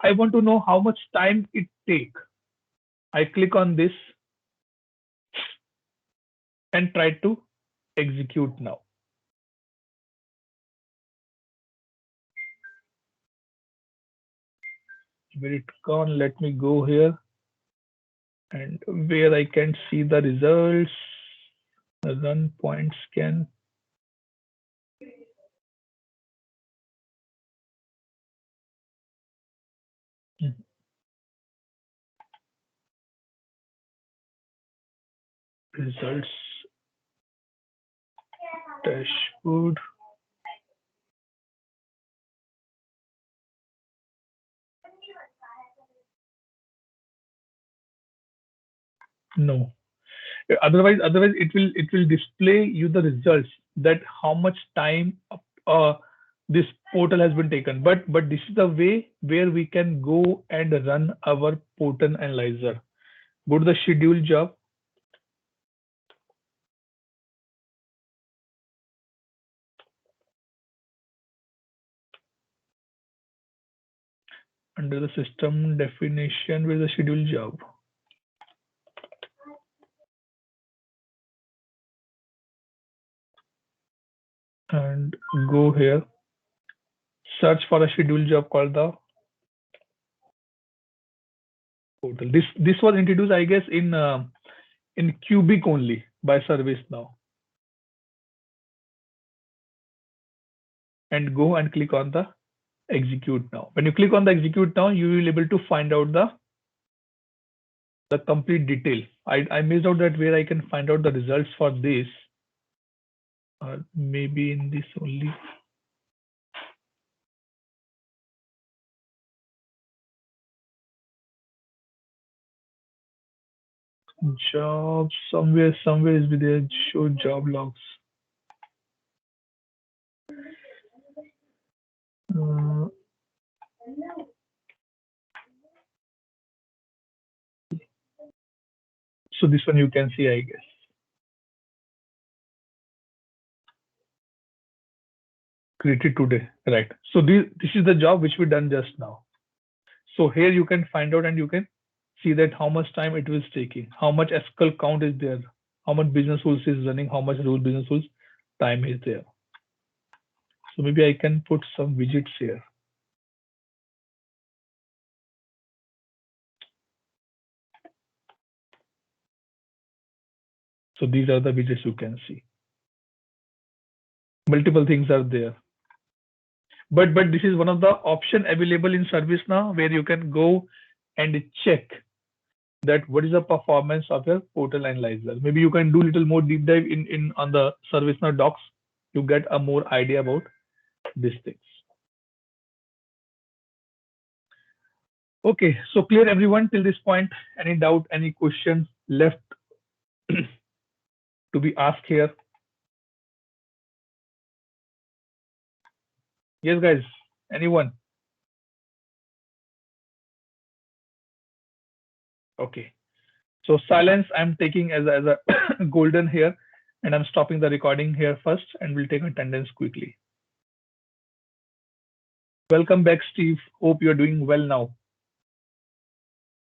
I want to know how much time it take. I click on this and try to execute now. Where it gone? Let me go here and where I can see the results. Run point scan. Results dashboard. No. Otherwise it will display you the results that how much time this portal has been taken. But this is the way where we can go and run our portal analyzer. Go to the schedule job. Under the system definition with the schedule job. And go here. Search for a schedule job called the portal. This was introduced, I guess, in Cubic only by ServiceNow. And go and click on the execute now. When you click on the execute now, you will be able to find out the complete detail. I missed out that where I can find out the results for this. Maybe in this only. Jobs somewhere is there. Show job logs. So this one you can see, I guess. Created today, right? So this is the job which we done just now. So here you can find out and you can see that how much time it was taking, how much SQL count is there, how much business rules is running, how much rule business rules time is there. So maybe I can put some widgets here. So these are the widgets you can see. Multiple things are there. But this is one of the option available in ServiceNow where you can go and check that what is the performance of your portal analyzer. Maybe you can do a little more deep dive in on the ServiceNow docs to get a more idea about these things. Okay, so clear everyone till this point? Any doubt, any questions left to be asked here? Yes, guys, anyone? Okay, so silence I'm taking as a golden here, and I'm stopping the recording here first, and we'll take attendance quickly. Welcome back, Steve. Hope you're doing well now.